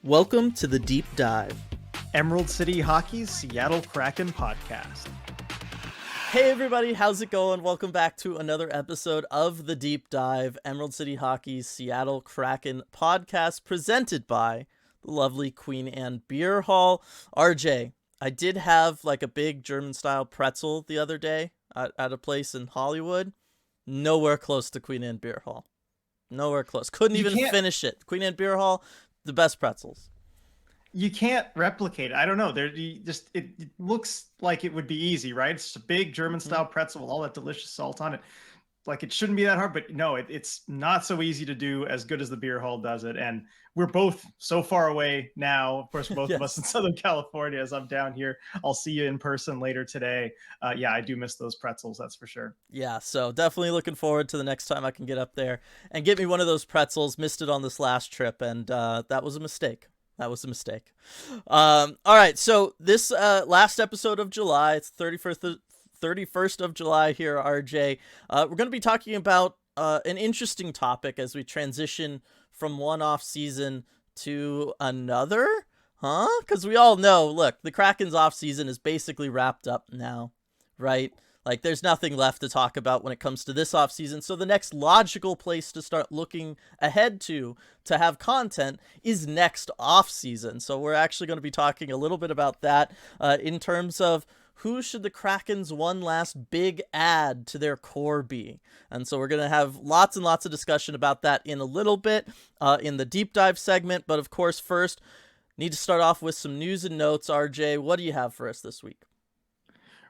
Welcome to the Deep Dive, Emerald City Hockey's Seattle Kraken podcast. Hey everybody, how's it going? Welcome back to another episode of the Deep Dive, Emerald City Hockey's Seattle Kraken podcast, presented by the lovely Queen Anne Beer Hall. RJ, I did have like a big German-style pretzel the other day at a place in Hollywood. Nowhere close to Queen Anne Beer Hall. Nowhere close. Couldn't even finish it. Queen Anne Beer Hall, the best pretzels. You can't replicate it. I don't know. It looks like it would be easy, right? It's just a big German-style pretzel with all that delicious salt on it. Like, it shouldn't be that hard, but no, it's not so easy to do as good as the Beer Hall does it. And we're both so far away now. Of course, both of us in Southern California, as I'm down here. I'll see you in person later today. Yeah, I do miss those pretzels, that's for sure. Yeah, so definitely looking forward to the next time I can get up there and get me one of those pretzels. Missed it on this last trip, and that was a mistake. All right, so this last episode of July, it's 31st of July here, RJ. We're going to be talking about an interesting topic as we transition from one off season to another, because we all know, look, the Kraken's off season is basically wrapped up now, right? Like, there's nothing left to talk about when it comes to this offseason. So the next logical place to start looking ahead to have content is next offseason. So we're actually going to be talking a little bit about that in terms of who should the Kraken's one last big add to their core be? And so we're going to have lots and lots of discussion about that in a little bit in the deep dive segment. But of course, first, need to start off with some news and notes. RJ, what do you have for us this week?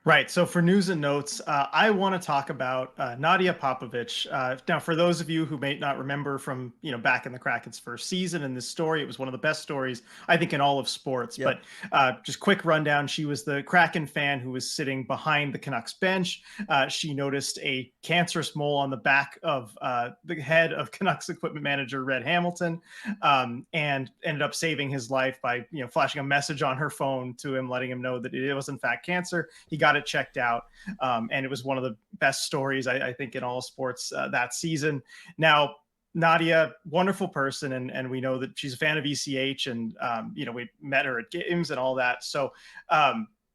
Right. So for news and notes, I want to talk about Nadia Popovich. Now, for those of you who may not remember from, back in the Kraken's first season and this story, it was one of the best stories, I think, in all of sports. Yep. But just quick rundown. She was the Kraken fan who was sitting behind the Canucks bench. She noticed a cancerous mole on the back of the head of Canucks equipment manager Red Hamilton, and ended up saving his life by, flashing a message on her phone to him, letting him know that it was in fact cancer. He got it checked out, and it was one of the best stories I think in all sports that season. Now, Nadia, wonderful person, and we know that she's a fan of ECH, and we met her at games and all that. So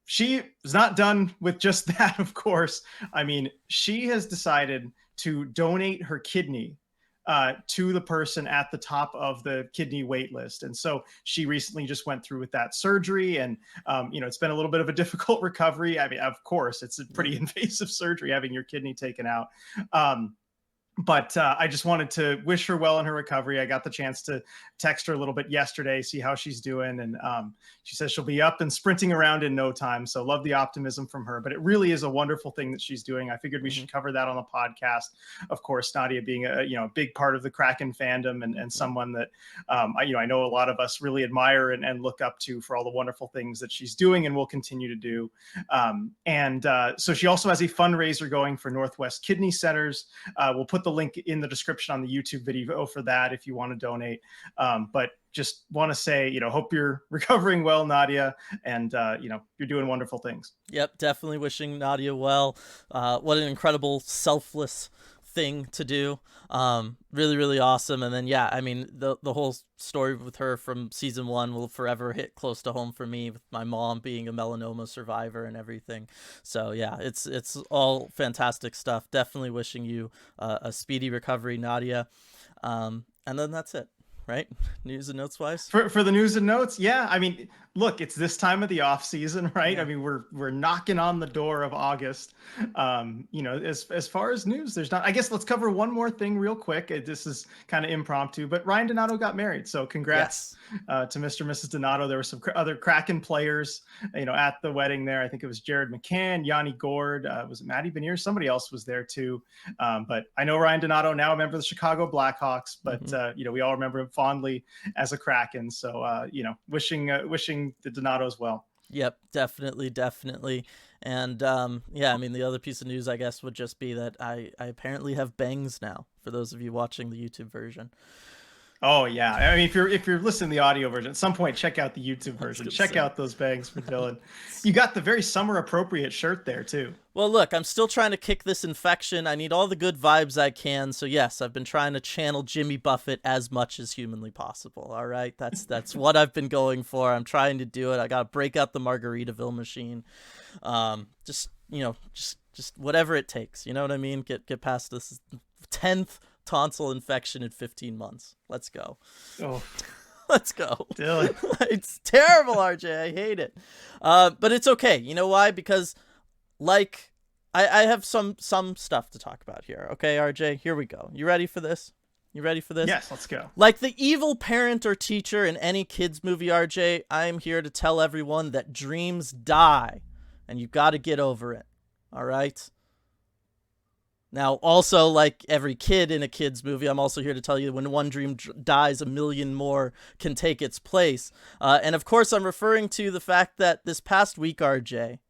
she is not done with just that, of course. I mean, she has decided to donate her kidney to the person at the top of the kidney wait list. And so she recently just went through with that surgery, and, it's been a little bit of a difficult recovery. I mean, of course, it's a pretty invasive surgery, having your kidney taken out. But I just wanted to wish her well in her recovery. I got the chance to text her a little bit yesterday, see how she's doing. And she says she'll be up and sprinting around in no time. So love the optimism from her. But it really is a wonderful thing that she's doing. I figured we should cover that on the podcast. Of course, Nadia being a big part of the Kraken fandom, and someone that, I know a lot of us really admire and look up to for all the wonderful things that she's doing and will continue to do. So she also has a fundraiser going for Northwest Kidney Centers. We'll put the link in the description on the YouTube video for that if you want to donate. But just want to say, hope you're recovering well, Nadia, and you're doing wonderful things. Yep, definitely wishing Nadia well. What an incredible, selfless thing to do. Really, really awesome. And then, yeah, I mean, the whole story with her from season 1 will forever hit close to home for me, with my mom being a melanoma survivor and everything. So yeah, it's all fantastic stuff. Definitely wishing you a speedy recovery, Nadia. And then that's it. Right? News and notes wise? For the news and notes, yeah. I mean, look, it's this time of the off season, right? Yeah. I mean, we're knocking on the door of August. As far as news, there's not. I guess let's cover one more thing real quick. This is kind of impromptu, but Ryan Donato got married, so congrats to Mr. and Mrs. Donato. There were some other Kraken players, at the wedding there. I think it was Jared McCann, Yanni Gord, was it Matty Benier? Somebody else was there too. But I know Ryan Donato, now a member of the Chicago Blackhawks, but we all remember him fondly as a Kraken. So wishing the Donatos well. Yep, definitely. And I mean, the other piece of news, I guess, would just be that I apparently have bangs now, for those of you watching the YouTube version. Oh yeah. I mean, if you're listening to the audio version, at some point check out the YouTube I was version. gonna Check say. out those bangs for Dylan. You got the very summer appropriate shirt there too. Well, look, I'm still trying to kick this infection. I need all the good vibes I can. So yes, I've been trying to channel Jimmy Buffett as much as humanly possible. All right, that's what I've been going for. I'm trying to do it. I gotta break out the Margaritaville machine. Just just whatever it takes. You know what I mean? Get past this 10th tonsil infection in 15 months. Let's go. Oh, Let's go. Dylan. It's terrible, RJ. I hate it. But it's okay. You know why? Because like I have some stuff to talk about here. Okay, RJ, here we go. You ready for this? You ready for this? Yes, let's go. Like the evil parent or teacher in any kids movie, RJ, I'm here to tell everyone that dreams die and you got to get over it. All right? Now, also, like every kid in a kid's movie, I'm also here to tell you when one dream dies, a million more can take its place. And of course, I'm referring to the fact that this past week, RJ,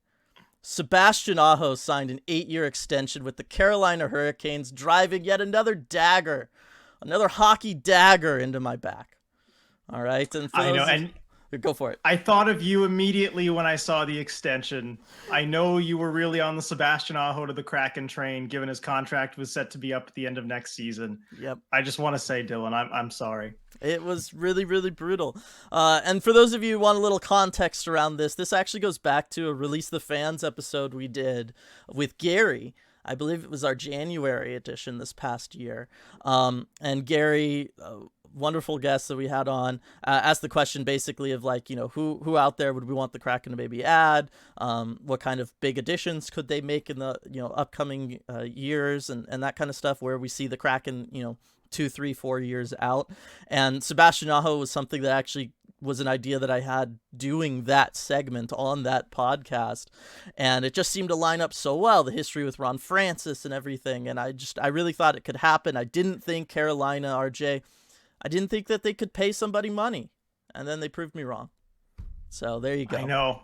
Sebastian Aho signed an 8-year extension with the Carolina Hurricanes, driving yet another dagger, another hockey dagger into my back. All right, and for I know, those and go for it. I thought of you immediately when I saw the extension. I know you were really on the Sebastian Aho to the Kraken train, given his contract was set to be up at the end of next season. Yep. I just want to say, Dylan, I'm sorry. It was really, really brutal. And for those of you who want a little context around this actually goes back to a Release the Fans episode we did with Gary. I believe it was our January edition this past year. And Gary, wonderful guest that we had on, asked the question basically of like, you know, who out there would we want the Kraken to maybe add? What kind of big additions could they make in the, you know, upcoming years and that kind of stuff, where we see the Kraken, you know, 2, 3, 4 years out. And Sebastian Aho was something that actually was an idea that I had doing that segment on that podcast. And it just seemed to line up so well, the history with Ron Francis and everything. And I really thought it could happen. I didn't think Carolina, RJ, I didn't think that they could pay somebody money. And then they proved me wrong. So there you go. I know.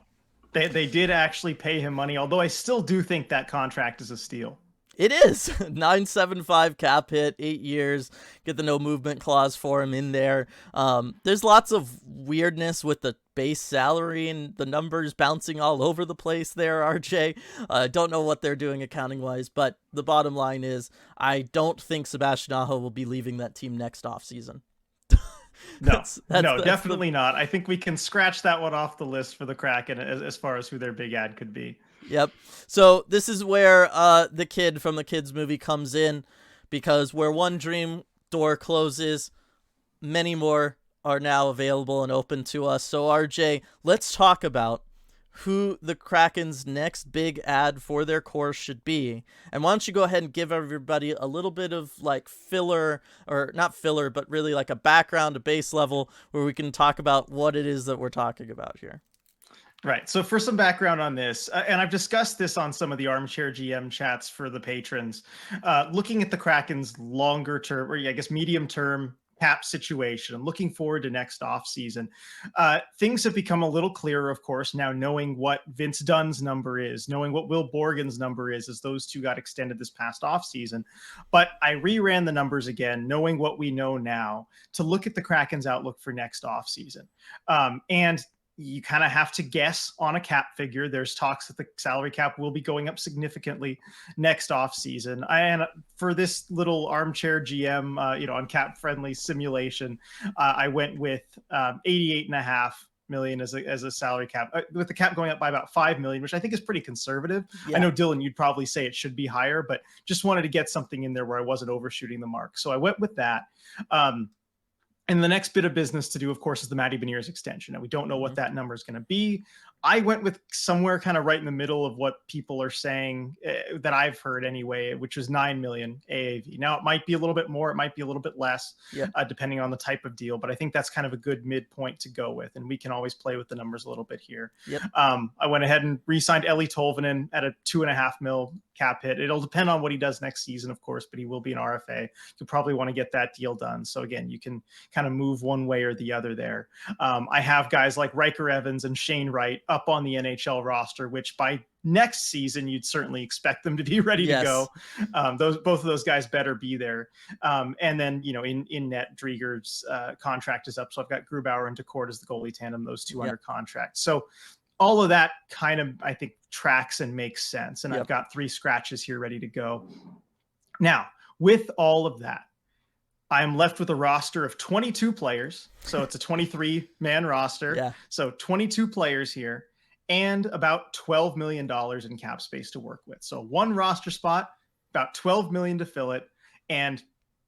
They did actually pay him money, although I still do think that contract is a steal. It is 975 cap hit, 8 years. Get the no movement clause for him in there. There's lots of weirdness with the base salary and the numbers bouncing all over the place there, RJ. Don't know what they're doing accounting wise, but the bottom line is I don't think Sebastian Aho will be leaving that team next offseason. No, definitely not. I think we can scratch that one off the list for the Kraken as far as who their big ad could be. Yep. So this is where the kid from the kids movie comes in, because where one dream door closes, many more are now available and open to us. So RJ, let's talk about who the Kraken's next big ad for their core should be. And why don't you go ahead and give everybody a little bit of like filler, or not filler, but really like a background, a base level, where we can talk about what it is that we're talking about here. Right. So for some background on this, and I've discussed this on some of the Armchair GM chats for the patrons, looking at the Kraken's longer term, or I guess medium term cap situation and looking forward to next offseason, things have become a little clearer, of course, now knowing what Vince Dunn's number is, knowing what Will Borgen's number is, as those two got extended this past offseason. But I reran the numbers again, knowing what we know now, to look at the Kraken's outlook for next offseason. And you kind of have to guess on a cap figure. There's talks that the salary cap will be going up significantly next offseason. And for this little Armchair GM, on cap friendly simulation, I went with 88.5 million as a salary cap, with the cap going up by about 5 million, which I think is pretty conservative. Yeah. I know, Dylan, you'd probably say it should be higher, but just wanted to get something in there where I wasn't overshooting the mark. So I went with that. And the next bit of business to do, of course, is the Matty Beniers extension. And we don't know what that number is going to be. I went with somewhere kind of right in the middle of what people are saying, that I've heard anyway, which was 9 million AAV. Now, it might be a little bit more, it might be a little bit less, depending on the type of deal. But I think that's kind of a good midpoint to go with. And we can always play with the numbers a little bit here. Yep. I went ahead and re-signed Eli Tolvanen at a 2.5 mil cap hit. It'll depend on what he does next season, of course, but he will be an RFA. You'll probably want to get that deal done. So again, you can kind kind of move one way or the other there. I have guys like Riker Evans and Shane Wright up on the NHL roster, which by next season you'd certainly expect them to be ready to go. Both of those guys better be there. And then, in net, Drieger's contract is up. So I've got Grubauer and Decourt as the goalie tandem, those two under contract. So all of that kind of, I think, tracks and makes sense. And I've got 3 scratches here ready to go. Now, with all of that, I'm left with a roster of 22 players. So it's a 23-man roster. Yeah. So 22 players here and about $12 million in cap space to work with. So 1 roster spot, about $12 million to fill it. And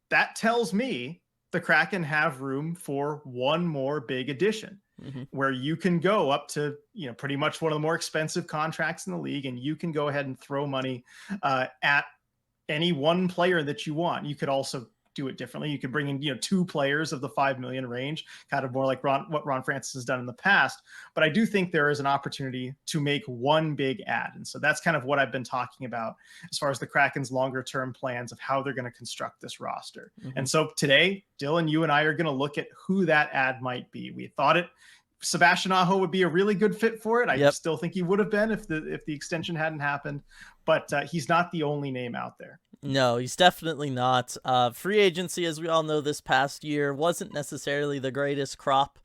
that tells me the Kraken have room for 1 more big addition, where you can go up to, pretty much one of the more expensive contracts in the league, and you can go ahead and throw money at any one player that you want. You could also do it differently. You could bring in, 2 players of the $5 million range, kind of more like what Ron Francis has done in the past. But I do think there is an opportunity to make 1 big add. And so that's kind of what I've been talking about as far as the Kraken's longer term plans of how they're going to construct this roster. And so today, Dylan, you and I are going to look at who that add might be. We thought Sebastian Aho would be a really good fit for it. I still think he would have been if the extension hadn't happened, but he's not the only name out there. No, he's definitely not. Free agency, as we all know, this past year wasn't necessarily the greatest crop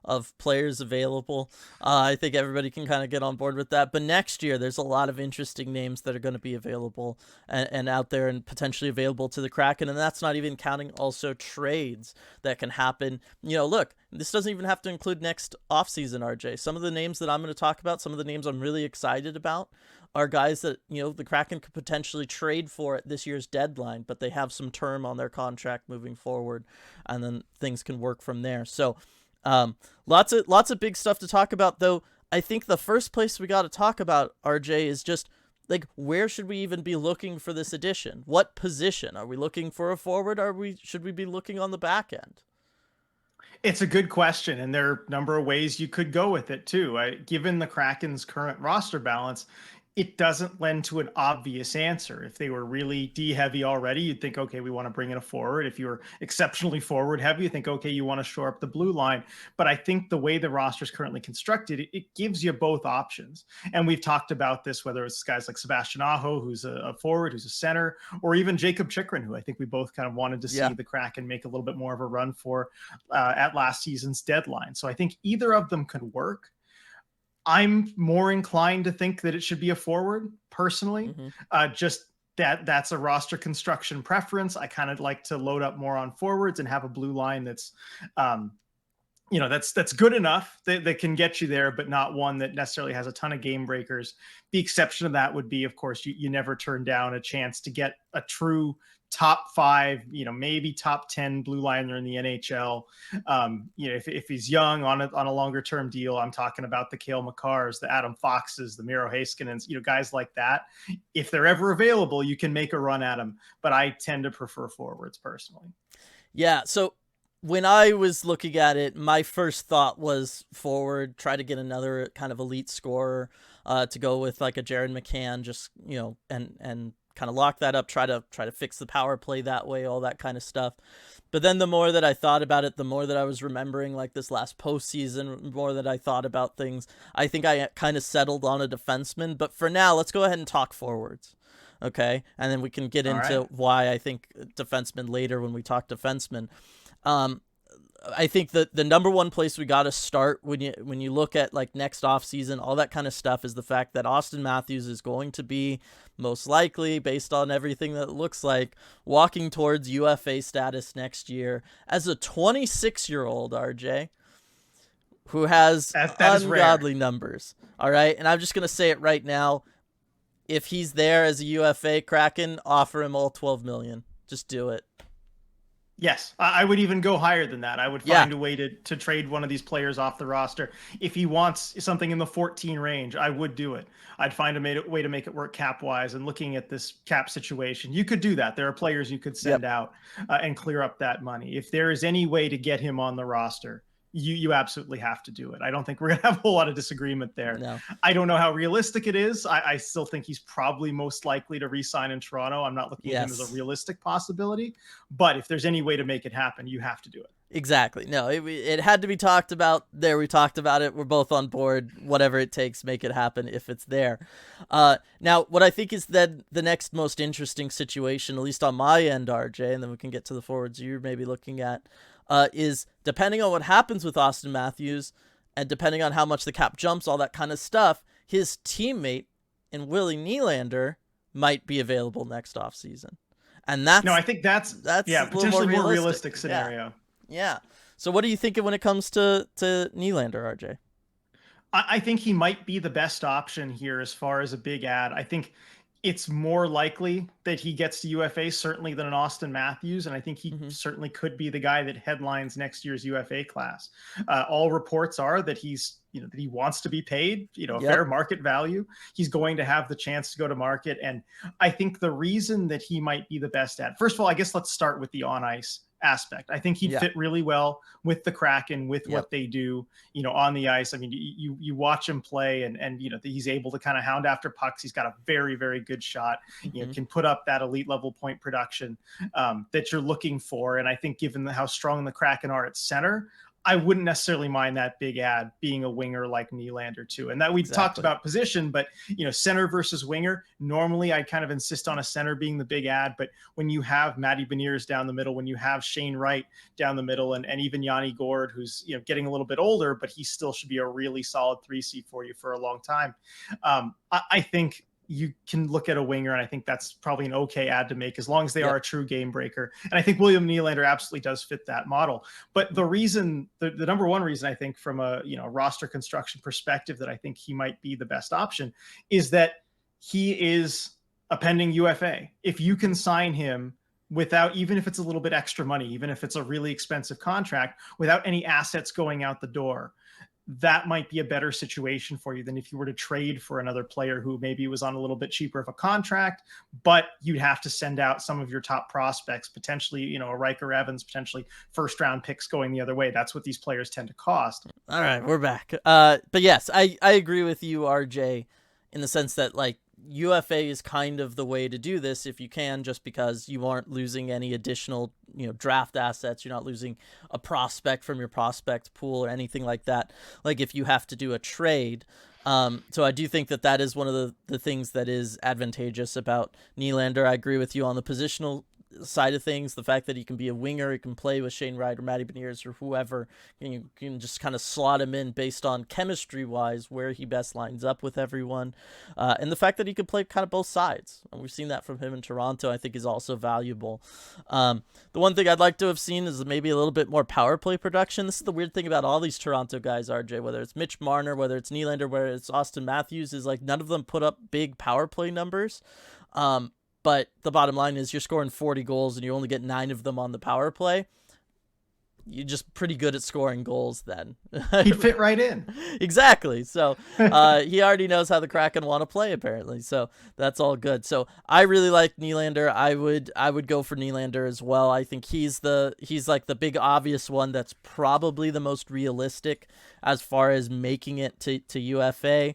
of players available. I think everybody can kind of get on board with that. But next year, there's a lot of interesting names that are going to be available and out there and potentially available to the Kraken. And that's not even counting also trades that can happen. Look, this doesn't even have to include next offseason, RJ. Some of the names that I'm going to talk about, some of the names I'm really excited about, are guys that, the Kraken could potentially trade for at this year's deadline, but they have some term on their contract moving forward, and then things can work from there. So, lots of big stuff to talk about, though. I think the first place we got to talk about, RJ, is just like, where should we even be looking for this addition? What position are we looking for? A forward? Should we be looking on the back end? It's a good question, and there are a number of ways you could go with it too. Given the Kraken's current roster balance, it doesn't lend to an obvious answer. If they were really D heavy already, you'd think, okay, we want to bring in a forward. If you were exceptionally forward heavy, you think, okay, you want to shore up the blue line. But I think the way the roster is currently constructed, it gives you both options. And we've talked about this, whether it's guys like Sebastian Aho, who's a forward, who's a center, or even Jacob Chychrun, who I think we both kind of wanted to see the Kraken make a little bit more of a run for at last season's deadline. So I think either of them could work. I'm more inclined to think that it should be a forward, personally. Just that's a roster construction preference. I kind of like to load up more on forwards and have a blue line that's, that's good enough that can get you there, but not one that necessarily has a ton of game breakers. The exception of that would be, of course, you never turn down a chance to get a true top 5, maybe top 10 blue liner in the NHL. If he's young on a longer term deal, I'm talking about the Cale Makars, the Adam Foxes, the Miro Haskinens, guys like that. If they're ever available, you can make a run at them, but I tend to prefer forwards personally. Yeah. So when I was looking at it, my first thought was forward, try to get another kind of elite scorer to go with, like a Jared McCann, just, and kind of lock that up, try to fix the power play that way, all that kind of stuff. But then the more that I thought about it, the more that I was remembering, like, this last postseason, the more that I thought about things, I think I kind of settled on a defenseman. But for now, let's go ahead and talk forwards. Okay. And then we can get into why I think defenseman later when we talk defenseman. I think that the number one place we got to start when you look at, like, next off season, all that kind of stuff, is the fact that Auston Matthews is going to be most likely, based on everything that it looks like, walking towards UFA status next year as a 26-year-old, RJ, who has ungodly numbers. All right. And I'm just going to say it right now. If he's there as a UFA, Kraken, offer him all $12 million. Just do it. Yes, I would even go higher than that. I would find a way to trade one of these players off the roster. If he wants something in the 14 range, I would do it. I'd find a way to make it work cap-wise. And looking at this cap situation, you could do that. There are players you could send out and clear up that money. If there is any way to get him on the roster, you absolutely have to do it. I don't think we're going to have a whole lot of disagreement there. No. I don't know how realistic it is. I still think he's probably most likely to re-sign in Toronto. I'm not looking at him as a realistic possibility, but if there's any way to make it happen, you have to do it. Exactly. No, it had to be talked about. There, we talked about it. We're both on board. Whatever it takes, make it happen if it's there. Now, what I think is then the next most interesting situation, at least on my end, RJ, and then we can get to the forwards you're maybe looking at, is depending on what happens with Austin Matthews, and depending on how much the cap jumps, all that kind of stuff, his teammate in Willie Nylander might be available next offseason. And No, I think that's a potentially more realistic Yeah. scenario. Yeah. So what are you thinking when it comes to Nylander, RJ? I think he might be the best option here as far as a big ad. I think it's more likely that he gets to UFA certainly than an Austin Matthews, and I think he certainly could be the guy that headlines next year's UFA class. All reports are that that he wants to be paid, a fair market value. He's going to have the chance to go to market, and I think the reason that he might be the best ad. First of all, I guess let's start with the on ice aspect. I think he'd fit really well with the Kraken, with what they do, on the ice. I mean, you watch him play and he's able to kind of hound after pucks. He's got a very, very good shot, can put up that elite level point production that you're looking for. And I think given how strong the Kraken are at center, I wouldn't necessarily mind that big ad being a winger like Nylander too. And that we talked about position, but center versus winger, normally I kind of insist on a center being the big ad. But when you have Matty Beniers down the middle, when you have Shane Wright down the middle, and even Yanni Gourde, who's getting a little bit older, but he still should be a really solid 3C for you for a long time. I think you can look at a winger, and I think that's probably an okay ad to make as long as they are a true game breaker. And I think William Nylander absolutely does fit that model. But the reason, the number one reason I think from a roster construction perspective that I think he might be the best option is that he is a pending UFA. If you can sign him without, even if it's a little bit extra money, even if it's a really expensive contract, without any assets going out the door, that might be a better situation for you than if you were to trade for another player who maybe was on a little bit cheaper of a contract, but you'd have to send out some of your top prospects, potentially, a Riker Evans, potentially first round picks going the other way. That's what these players tend to cost. All right, we're back. But yes, I agree with you, RJ, in the sense that UFA is kind of the way to do this if you can, just because you aren't losing any additional, draft assets. You're not losing a prospect from your prospect pool or anything like that. Like if you have to do a trade. So I do think that is one of the things that is advantageous about Nylander. I agree with you on the positional side of things, the fact that he can be a winger, he can play with Shane Wright or Matty Beniers or whoever, and you can just kind of slot him in based on chemistry wise where he best lines up with everyone, and the fact that he can play kind of both sides, and we've seen that from him in Toronto, I think is also valuable. The one thing I'd like to have seen is maybe a little bit more power play production. This is the weird thing about all these Toronto guys, RJ, whether it's Mitch Marner, whether it's Nylander, whether it's Austin Matthews, is none of them put up big power play numbers. But the bottom line is you're scoring 40 goals and you only get 9 of them on the power play. You're just pretty good at scoring goals then. He'd fit right in. Exactly. So he already knows how the Kraken want to play, apparently. So that's all good. So I really like Nylander. I would go for Nylander as well. I think he's like the big obvious one that's probably the most realistic as far as making it to UFA.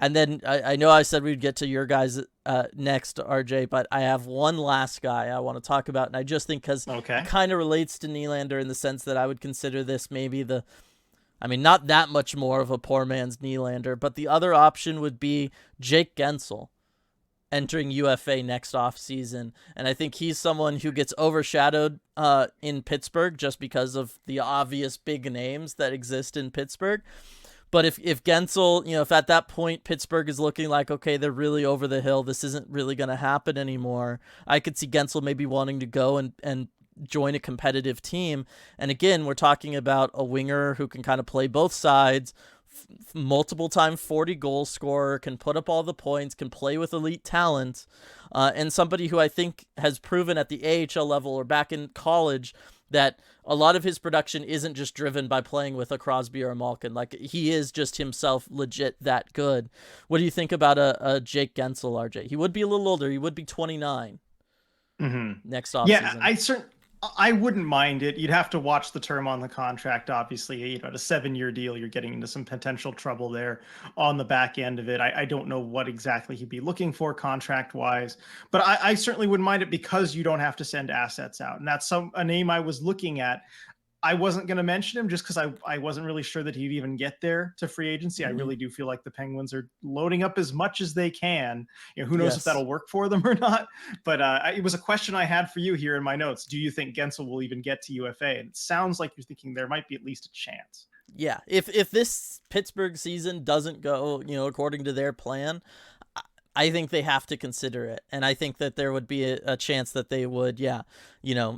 And then I know I said we'd get to your guys next, RJ, but I have one last guy I want to talk about, and I just think because it kind of relates to Nylander in the sense that I would consider this maybe not that much more of a poor man's Nylander, but the other option would be Jake Guentzel entering UFA next offseason. And I think he's someone who gets overshadowed in Pittsburgh just because of the obvious big names that exist in Pittsburgh. But if Guentzel, if at that point Pittsburgh is looking like, okay, they're really over the hill, this isn't really going to happen anymore, I could see Guentzel maybe wanting to go and join a competitive team. And again, we're talking about a winger who can kind of play both sides, multiple time 40 goal scorer, can put up all the points, can play with elite talent, and somebody who I think has proven at the AHL level or back in college that a lot of his production isn't just driven by playing with a Crosby or a Malkin. He is just himself legit that good. What do you think about a Jake Guentzel, RJ? He would be a little older. He would be 29 next offseason. Yeah, I wouldn't mind it. You'd have to watch the term on the contract. Obviously, at a 7-year deal, you're getting into some potential trouble there on the back end of it. I don't know what exactly he'd be looking for contract wise, but I certainly wouldn't mind it because you don't have to send assets out. And that's a name I was looking at. I wasn't going to mention him just because I wasn't really sure that he'd even get there to free agency. I Mm-hmm. really do feel like the Penguins are loading up as much as they can. Who knows if Yes. that'll work for them or not. But it was a question I had for you here in my notes. Do you think Gensel will even get to UFA? And it sounds like you're thinking there might be at least a chance. Yeah. If this Pittsburgh season doesn't go, according to their plan, I think they have to consider it. And I think that there would be a chance that they would,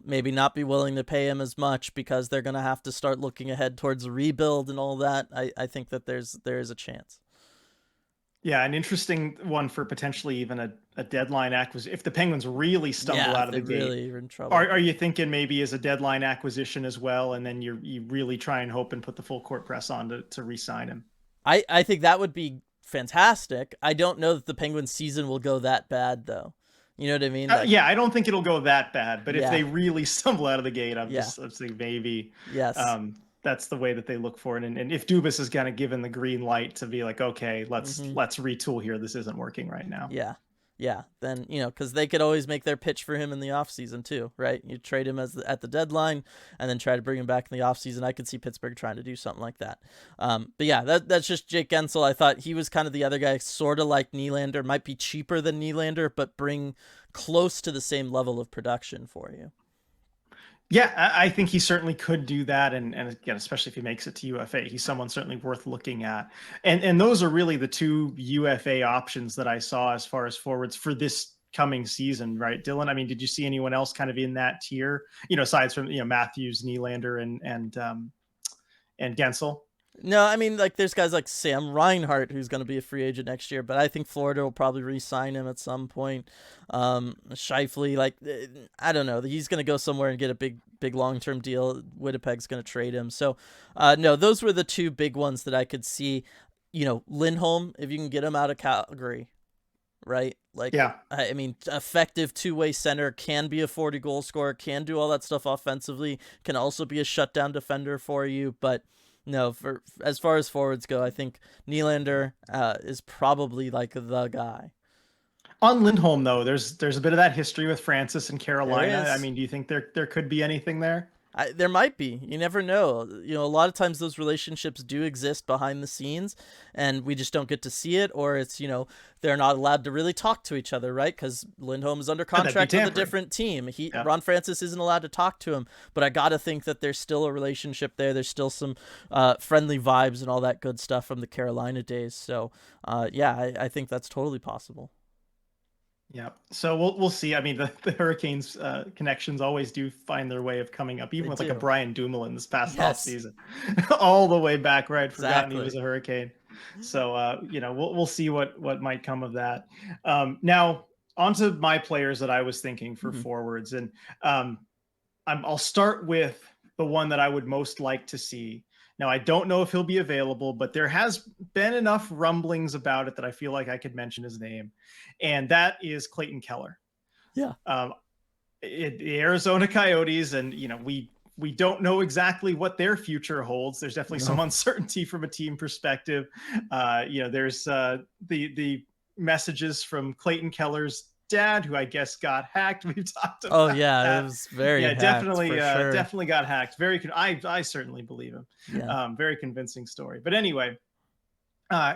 maybe not be willing to pay him as much because they're going to have to start looking ahead towards a rebuild and all that. I think that there is a chance. Yeah, an interesting one for potentially even a deadline acquisition. If the Penguins really stumble out of the gate, really are in trouble. Are you thinking maybe as a deadline acquisition as well, and then you really try and hope and put the full court press on to re-sign him? I think that would be fantastic. I don't know that the Penguins season will go that bad though. You know what I mean? Yeah, I don't think it'll go that bad, but if Yeah. they really stumble out of the gate, I'm Yeah. thinking maybe Yes. That's the way that they look for it. And if Dubas is kind of given the green light to be like, okay, let's retool here. This isn't working right now. Yeah. Yeah. Then, because they could always make their pitch for him in the offseason too, right? You trade him at the deadline and then try to bring him back in the offseason. I could see Pittsburgh trying to do something like that. But yeah, that's just Jake Gensel. I thought he was kind of the other guy, sort of like Nylander, might be cheaper than Nylander, but bring close to the same level of production for you. Yeah, I think he certainly could do that, and again, especially if he makes it to UFA, he's someone certainly worth looking at. And those are really the two UFA options that I saw as far as forwards for this coming season, right, Dylan? I mean, did you see anyone else kind of in that tier? Aside from Matthews, Nylander, and Gensel. No, I mean, like, there's guys like Sam Reinhart who's going to be a free agent next year, but I think Florida will probably re-sign him at some point. Scheifele, like, I don't know. He's going to go somewhere and get a big long-term deal. Winnipeg's going to trade him. So, no, those were the two big ones that I could see. Lindholm, if you can get him out of Calgary, right? Like, yeah. I mean, effective two-way center, can be a 40-goal scorer, can do all that stuff offensively, can also be a shutdown defender for you, but no, for as far as forwards go, I think Nylander is probably like the guy. On Lindholm, though, there's a bit of that history with Francis and Carolina. I mean, do you think there could be anything there? There might be. You never know. A lot of times those relationships do exist behind the scenes, and we just don't get to see it, or it's, they're not allowed to really talk to each other, right? Because Lindholm is under contract with a different team. Ron Francis isn't allowed to talk to him, but I got to think that there's still a relationship there. There's still some friendly vibes and all that good stuff from the Carolina days. So, yeah, I think that's totally possible. Yeah, so we'll see. I mean, the Hurricanes connections always do find their way of coming up, even with like a Brian Dumoulin this past offseason, all the way back, right? Forgotten he was a Hurricane. So we'll see what might come of that. Now onto my players that I was thinking for forwards, and I'll start with the one that I would most like to see. Now, I don't know if he'll be available, but there has been enough rumblings about it that I feel like I could mention his name, and that is Clayton Keller. Yeah. The Arizona Coyotes, and we don't know exactly what their future holds. There's definitely some uncertainty from a team perspective. There's the messages from Clayton Keller's dad, who I guess got hacked. We've talked about. Oh yeah, that. It was very hacked, definitely got hacked. I certainly believe him. Yeah. Very convincing story. But anyway,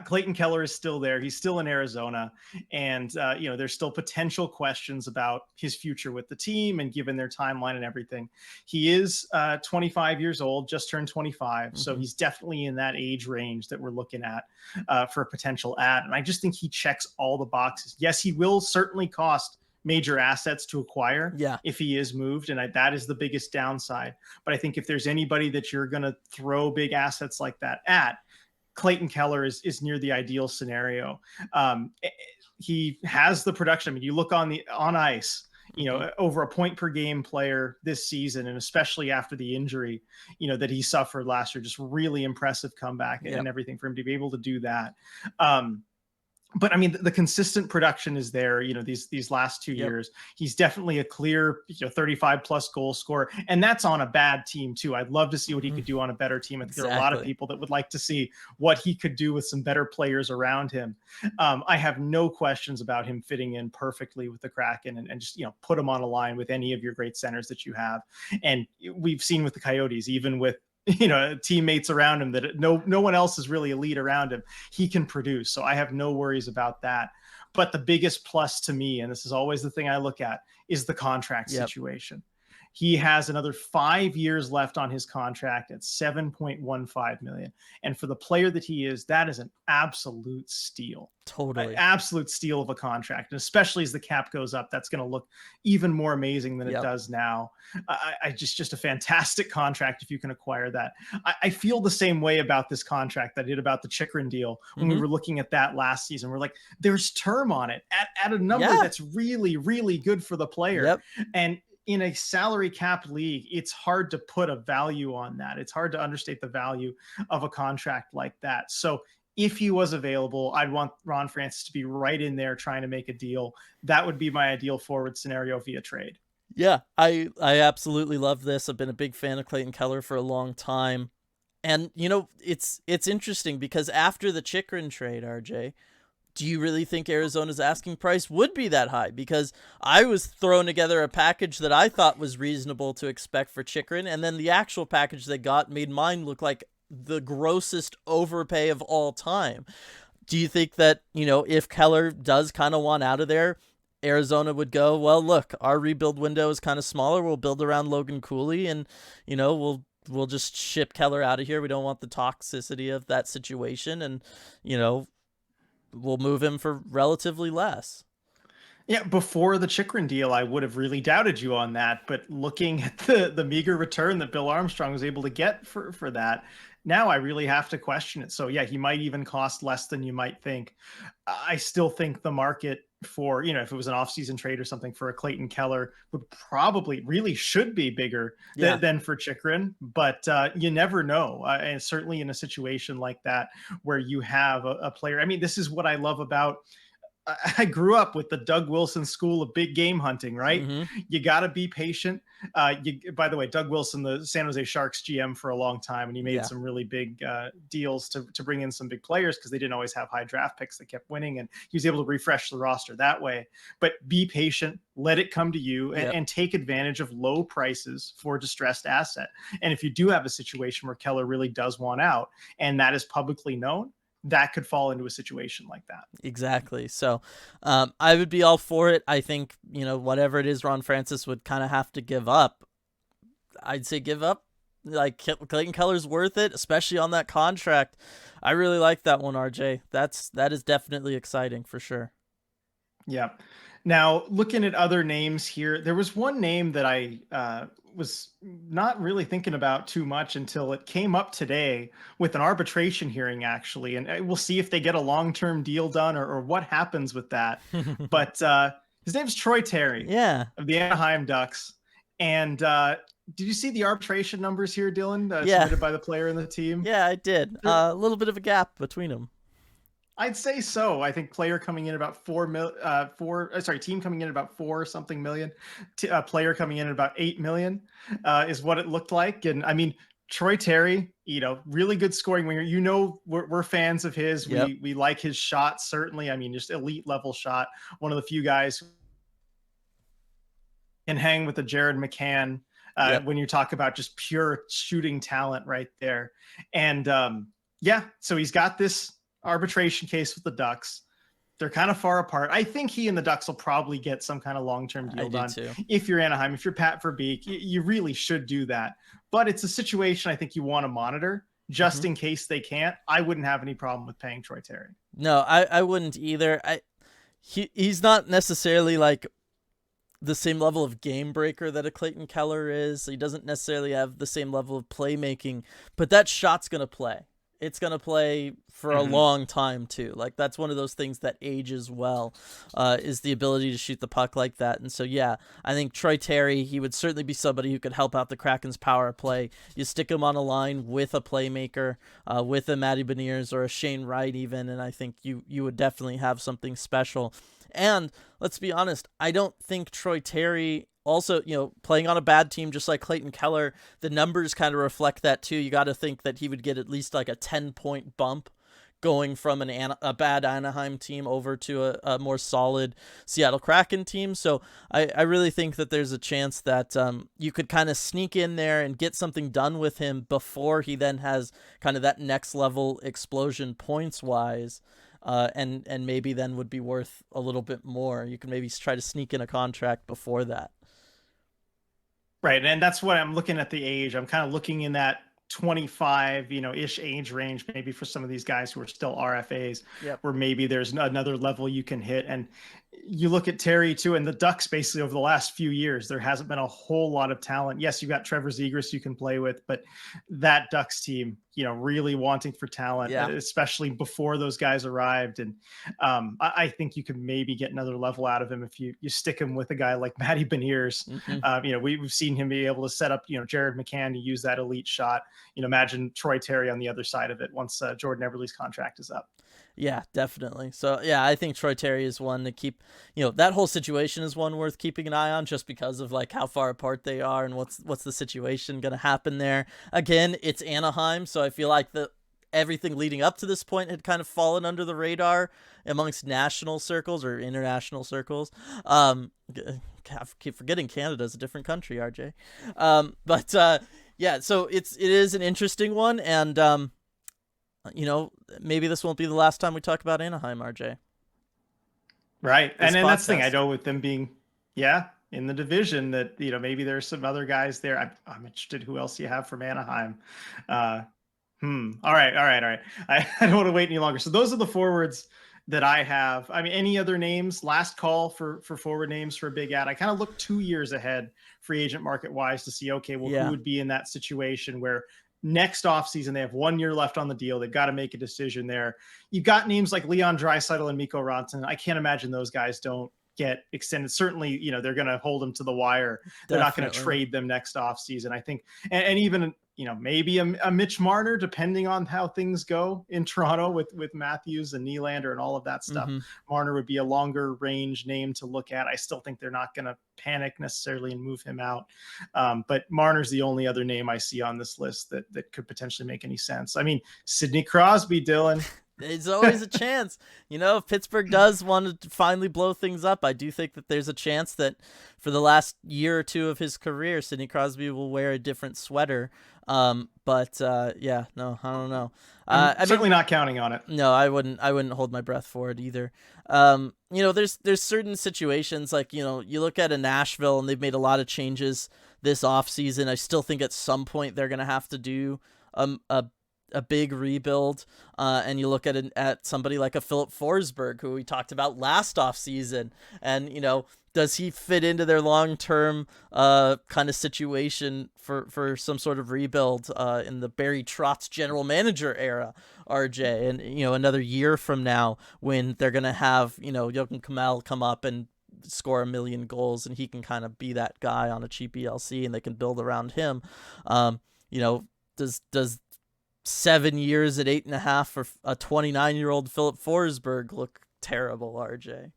Clayton Keller is still there. He's still in Arizona, and there's still potential questions about his future with the team, and given their timeline and everything. He is 25 years old, just turned 25, so he's definitely in that age range that we're looking at for a potential ad. And I just think he checks all the boxes. Yes, he will certainly cost major assets to acquire if he is moved, and that is the biggest downside. But I think if there's anybody that you're going to throw big assets like that at, Clayton Keller is near the ideal scenario. He has the production. I mean, you look on ice, over a point per game player this season, and especially after the injury, that he suffered last year, just really impressive comeback and everything for him to be able to do that. but I mean, the consistent production is there. These last 2 years, he's definitely a clear 35 plus goal scorer, and that's on a bad team too. I'd love to see what he could do on a better team. I think there are a lot of people that would like to see what he could do with some better players around him. I have no questions about him fitting in perfectly with the Kraken, and just put him on a line with any of your great centers that you have. And we've seen with the Coyotes, even with teammates around him, that no one else is really elite around him, he can produce. So I have no worries about that. But the biggest plus to me, and this is always the thing I look at, is the contract situation. He has another 5 years left on his contract at $7.15 million. And for the player that he is, that is an absolute steal. Totally. An absolute steal of a contract. And especially as the cap goes up, that's going to look even more amazing than it does now. I just a fantastic contract if you can acquire that. I feel the same way about this contract that I did about the Chychrun deal when we were looking at that last season. We're like, there's term on it at a number that's really, really good for the player. And in a salary cap league, it's hard to put a value on that. It's hard to understate the value of a contract like that. So if he was available, I'd want Ron Francis to be right in there trying to make a deal. That would be my ideal forward scenario via trade. Yeah, I absolutely love this. I've been a big fan of Clayton Keller for a long time. And, it's interesting because after the Chychrun trade, RJ, do you really think Arizona's asking price would be that high? Because I was throwing together a package that I thought was reasonable to expect for Chychrun, and then the actual package they got made mine look like the grossest overpay of all time. Do you think that, if Keller does kind of want out of there, Arizona would go, well, look, our rebuild window is kind of smaller. We'll build around Logan Cooley, and, we'll just ship Keller out of here. We don't want the toxicity of that situation, and, we'll move him for relatively less. Yeah, before the Chychrun deal, I would have really doubted you on that. But looking at the meager return that Bill Armstrong was able to get for that, now I really have to question it. So yeah, he might even cost less than you might think. I still think the market for, if it was an offseason trade or something for a Clayton Keller would probably really should be bigger than for Chychrun, but you never know. And certainly in a situation like that where you have a player, I mean, this is what I love about, I grew up with the Doug Wilson school of big game hunting, right? You got to be patient. By the way, Doug Wilson, the San Jose Sharks GM for a long time, and he made some really big deals to bring in some big players because they didn't always have high draft picks that kept winning, and he was able to refresh the roster that way. But be patient, let it come to you, and take advantage of low prices for a distressed asset. And if you do have a situation where Keller really does want out, and that is publicly known, that could fall into a situation like that. Exactly. So I would be all for it. I think, whatever it is Ron Francis would kind of have to give up, I'd say give up. Like, Clayton Keller's worth it, especially on that contract. I really like that one, RJ. That is definitely exciting for sure. Yeah. Now, looking at other names here, there was one name that I was not really thinking about too much until it came up today with an arbitration hearing, actually. And we'll see if they get a long-term deal done or what happens with that. But his name's Troy Terry of the Anaheim Ducks. And did you see the arbitration numbers here, Dylan, submitted by the player and the team? Yeah, I did. A little bit of a gap between them. I'd say so. I think player coming in about team coming in about 4 something million, player coming in at about 8 million is what it looked like. And I mean, Troy Terry, really good scoring winger. We're fans of his. We like his shot, certainly. I mean, just elite level shot. One of the few guys who can hang with the Jared McCann when you talk about just pure shooting talent right there. And so he's got this arbitration case with the Ducks. They're kind of far apart. I think he and the Ducks will probably get some kind of long-term deal done. Too. If you're Anaheim, if you're Pat Verbeek, you really should do that. But it's a situation I think you want to monitor just in case they can't. I wouldn't have any problem with paying Troy Terry. No, I wouldn't either. He's not necessarily like the same level of game breaker that a Clayton Keller is. He doesn't necessarily have the same level of playmaking, but that shot's going to play. it's going to play for a long time too. Like that's one of those things that ages well, is the ability to shoot the puck like that. And so, yeah, I think Troy Terry, he would certainly be somebody who could help out the Kraken's power play. You stick him on a line with a playmaker, with a Matty Beniers or a Shane Wright even, and I think you would definitely have something special. And let's be honest, I don't think Troy Terry, also, playing on a bad team just like Clayton Keller, the numbers kind of reflect that too. You got to think that he would get at least like a 10-point bump going from a bad Anaheim team over to a more solid Seattle Kraken team. So I really think that there's a chance that you could kind of sneak in there and get something done with him before he then has kind of that next level explosion points wise. And maybe then would be worth a little bit more. You can maybe try to sneak in a contract before that. Right. And that's what I'm looking at the age. I'm kind of looking in that 25, ish age range, maybe for some of these guys who are still RFAs, where maybe there's another level you can hit. And you look at Terry too, and the Ducks basically over the last few years, there hasn't been a whole lot of talent. Yes, you got Trevor Zegras you can play with, but that Ducks team, really wanting for talent, especially before those guys arrived. And I think you could maybe get another level out of him if you stick him with a guy like Matty Beniers. We've seen him be able to set up, Jared McCann to use that elite shot. Imagine Troy Terry on the other side of it once Jordan Eberle's contract is up. Yeah, definitely. So, yeah, I think Troy Terry is one to keep, that whole situation is one worth keeping an eye on just because of like how far apart they are and what's the situation going to happen there. Again, it's Anaheim, so I feel like everything leading up to this point had kind of fallen under the radar amongst national circles or international circles. Keep forgetting Canada's a different country, RJ. Yeah, so it is an interesting one, and maybe this won't be the last time we talk about Anaheim, RJ. Right. And then that's the thing. I know with them being, in the division that, maybe there's some other guys there. I'm interested who else you have from Anaheim. All right. I don't want to wait any longer. So those are the forwards that I have. I mean, any other names? Last call for forward names for a big ad. I kind of look 2 years ahead free agent market wise to see, okay, well, who would be in that situation where next offseason, they have 1 year left on the deal. They've got to make a decision there. You've got names like Leon Draisaitl and Mikko Rantanen. I can't imagine those guys don't get extended. Certainly, they're going to hold them to the wire. They're not going to trade them next offseason, I think. And even, maybe a Mitch Marner, depending on how things go in Toronto with Matthews and Nylander and all of that stuff. Marner would be a longer range name to look at. I still think they're not going to panic necessarily and move him out. But Marner's the only other name I see on this list that could potentially make any sense. I mean, Sidney Crosby, Dylan. There's always a chance. If Pittsburgh does want to finally blow things up, I do think that there's a chance that for the last year or two of his career, Sidney Crosby will wear a different sweater. I don't know. I'm certainly not counting on it. No, I wouldn't hold my breath for it either. There's certain situations like, you look at a Nashville and they've made a lot of changes this offseason. I still think at some point they're going to have to do a big rebuild, and you look at somebody like a Philip Forsberg, who we talked about last offseason, and does he fit into their long-term kind of situation for some sort of rebuild in the Barry Trotz general manager era, RJ, and another year from now when they're gonna have Joachim Kamel come up and score 1 million goals, and he can kind of be that guy on a cheap ELC, and they can build around him. Does 7 years at 8.5 for a 29-year-old Philip Forsberg look terrible, RJ?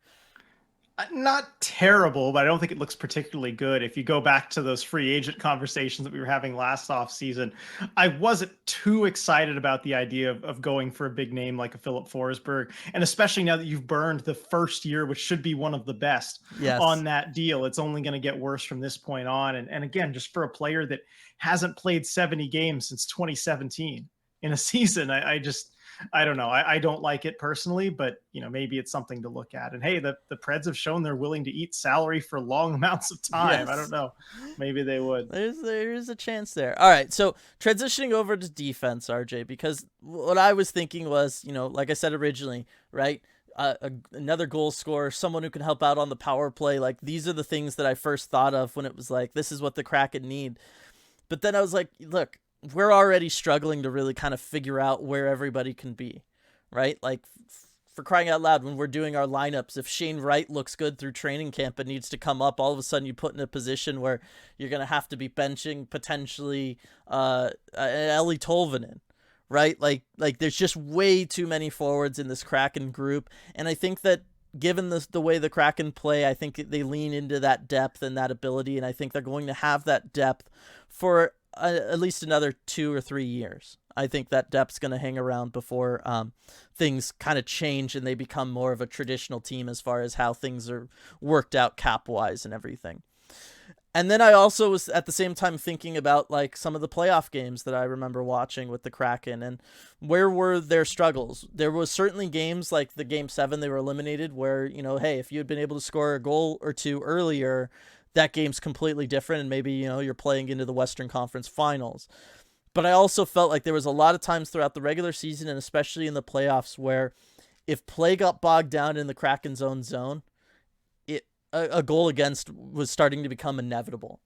Not terrible, but I don't think it looks particularly good. If you go back to those free agent conversations that we were having last offseason, I wasn't too excited about the idea of going for a big name like a Philip Forsberg. And especially now that you've burned the first year, which should be one of the best on that deal, it's only going to get worse from this point on. And again, just for a player that hasn't played 70 games since 2017 in a season, I don't know. I don't like it personally, but maybe it's something to look at. And hey, the Preds have shown they're willing to eat salary for long amounts of time. Yes. I don't know. Maybe they would. There's a chance there. All right. So transitioning over to defense, RJ, because what I was thinking was, like I said originally, right? Another goal scorer, someone who can help out on the power play. Like, these are the things that I first thought of when it was like, this is what the Kraken need. But then I was like, look, we're already struggling to really kind of figure out where everybody can be, right? Like, for crying out loud, when we're doing our lineups, if Shane Wright looks good through training camp and needs to come up, all of a sudden you put in a position where you're going to have to be benching potentially Ellie Tolvanen, right? Like there's just way too many forwards in this Kraken group. And I think that given the way the Kraken play, I think they lean into that depth and that ability. And I think they're going to have that depth for at least another 2 or 3 years. I think that depth's going to hang around before things kind of change and they become more of a traditional team as far as how things are worked out cap-wise and everything. And then I also was at the same time thinking about like some of the playoff games that I remember watching with the Kraken and where were their struggles. There was certainly games like the Game 7 they were eliminated where, you know, hey, if you had been able to score a goal or two earlier, that game's completely different and maybe, you know, you're playing into the Western Conference Finals. But I also felt like there was a lot of times throughout the regular season and especially in the playoffs where if play got bogged down in the Kraken's own zone, a goal against was starting to become inevitable.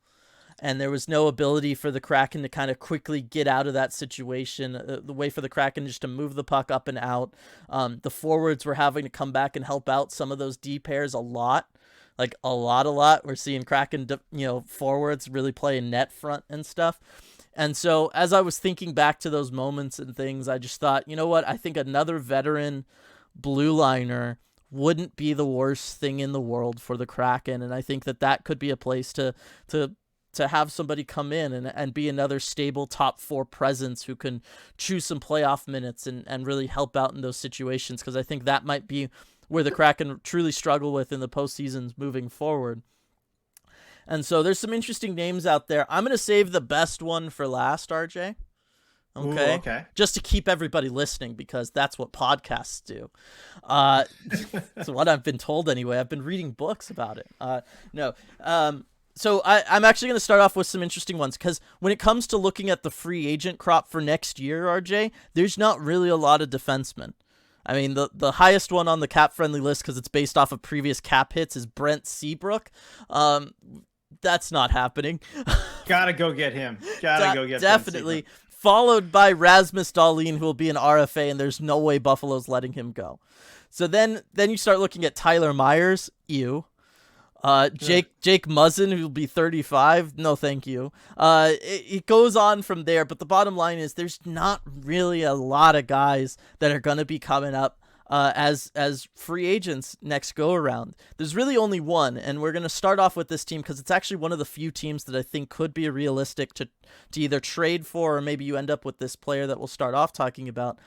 And there was no ability for the Kraken to kind of quickly get out of that situation. The way for the Kraken just to move the puck up and out. The forwards were having to come back and help out some of those D pairs a lot. Like a lot. We're seeing Kraken, forwards really play in net front and stuff. And so as I was thinking back to those moments and things, I just thought, you know what? I think another veteran blue liner wouldn't be the worst thing in the world for the Kraken. And I think that could be a place to have somebody come in and be another stable top 4 presence who can choose some playoff minutes and really help out in those situations. Because I think that might be where the Kraken truly struggle with in the postseasons moving forward. And so there's some interesting names out there. I'm going to save the best one for last, RJ. Okay. Ooh, okay. Just to keep everybody listening because that's what podcasts do. That's what I've been told anyway. I've been reading books about it. So I'm actually going to start off with some interesting ones because when it comes to looking at the free agent crop for next year, RJ, there's not really a lot of defensemen. I mean, the highest one on the cap-friendly list because it's based off of previous cap hits is Brent Seabrook. That's not happening. Gotta go get him. Go get definitely. Followed by Rasmus Dahlin, who will be an RFA, and there's no way Buffalo's letting him go. So then you start looking at Tyler Myers. Ew. Jake Muzzin, who will be 35. No, thank you. It goes on from there, but the bottom line is there's not really a lot of guys that are going to be coming up as free agents next go around. There's really only one, and we're going to start off with this team because it's actually one of the few teams that I think could be realistic to either trade for, or maybe you end up with this player that we'll start off talking about,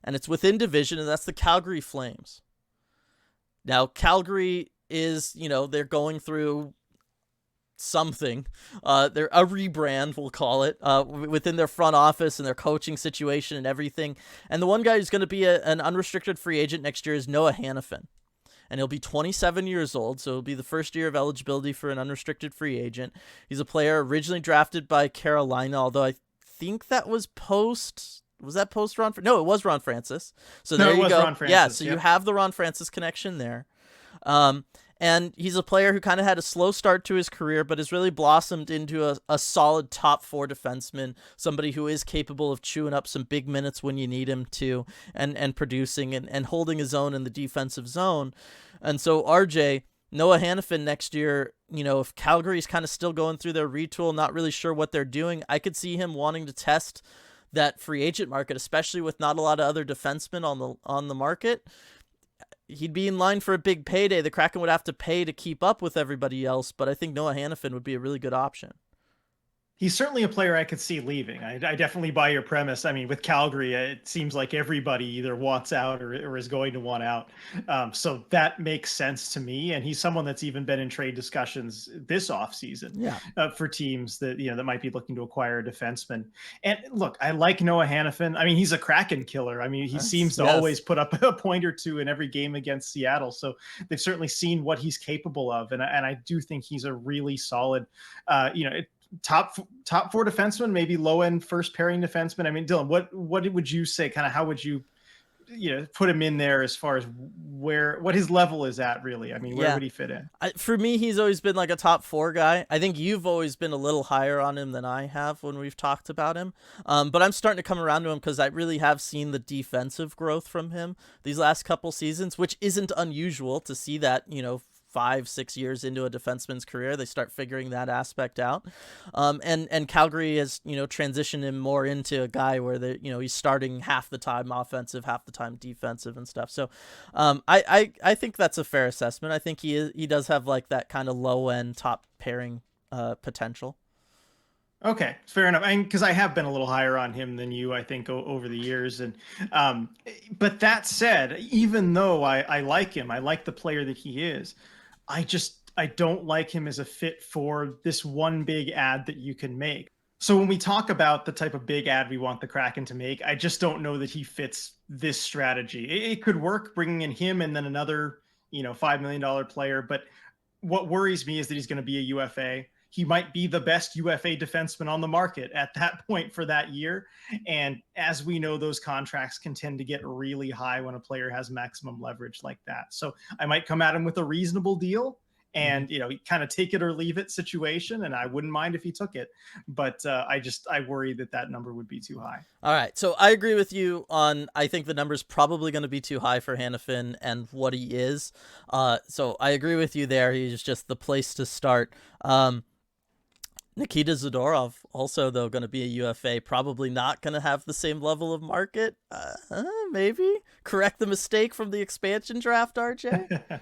and it's within division, and that's the Calgary Flames. Now, Calgary is, they're going through something. They're a rebrand, we'll call it, within their front office and their coaching situation and everything. And the one guy who's going to be an unrestricted free agent next year is Noah Hanifin. And he'll be 27 years old, so it'll be the first year of eligibility for an unrestricted free agent. He's a player originally drafted by Carolina, although I think that was post... Was that post Ron? No, it was Ron Francis. So there you go. Ron Francis, yeah, so you have the Ron Francis connection there. And he's a player who kind of had a slow start to his career, but has really blossomed into a solid top 4 defenseman, somebody who is capable of chewing up some big minutes when you need him to, and producing and holding his own in the defensive zone. And so RJ, Noah Hanifin next year, if Calgary's kind of still going through their retool, not really sure what they're doing, I could see him wanting to test that free agent market, especially with not a lot of other defensemen on the market. He'd be in line for a big payday. The Kraken would have to pay to keep up with everybody else, but I think Noah Hanifin would be a really good option. He's certainly a player I could see leaving. I definitely buy your premise. I mean, with Calgary, it seems like everybody either wants out or is going to want out. So that makes sense to me. And he's someone that's even been in trade discussions this offseason for teams that, that might be looking to acquire a defenseman. And look, I like Noah Hanifin. I mean, he's a Kraken killer. I mean, he seems to always put up a point or two in every game against Seattle. So they've certainly seen what he's capable of. And I do think he's a really solid, top 4 defenseman, maybe low end first pairing defenseman. I mean, Dylan, what would you say? Kind of how would you put him in there as far as what his level is at, really. I mean, where Yeah. would he fit in? For me, he's always been like a top 4 guy. I think you've always been a little higher on him than I have when we've talked about him. But I'm starting to come around to him because I really have seen the defensive growth from him these last couple seasons, which isn't unusual to see that, 5-6 years into a defenseman's career, they start figuring that aspect out. And Calgary has, transitioned him more into a guy where he's starting half the time offensive, half the time defensive and stuff. So, I think that's a fair assessment. I think he does have like that kind of low end top pairing potential. Okay, fair enough. And because I have been a little higher on him than you, I think, over the years. And but that said, even though I like him, I like the player that he is, I don't like him as a fit for this one big ad that you can make. So when we talk about the type of big ad we want the Kraken to make, I just don't know that he fits this strategy. It could work bringing in him and then another, $5 million player. But what worries me is that he's going to be a UFA. He might be the best UFA defenseman on the market at that point for that year. And as we know, those contracts can tend to get really high when a player has maximum leverage like that. So I might come at him with a reasonable deal and, kind of take it or leave it situation. And I wouldn't mind if he took it. But I worry that number would be too high. All right. So I agree with you on, I think the number's probably going to be too high for Hanifin and what he is. So I agree with you there. He's just the place to start. Nikita Zadorov, also, though, going to be a UFA, probably not going to have the same level of market. Maybe? Correct the mistake from the expansion draft, RJ?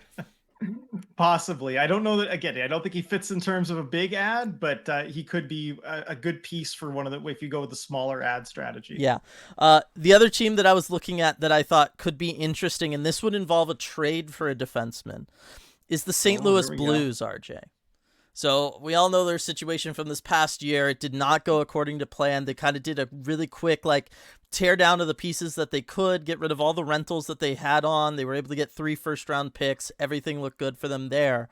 Possibly. I don't know that, again, I don't think he fits in terms of a big ad, but he could be a good piece for one of the, if you go with the smaller ad strategy. Yeah. The other team that I was looking at that I thought could be interesting, and this would involve a trade for a defenseman, is the St. Louis Blues, RJ. So we all know their situation from this past year. It did not go according to plan. They kind of did a really quick, tear down of the pieces that they could, get rid of all the rentals that they had on. They were able to get 3 first-round picks. Everything looked good for them there.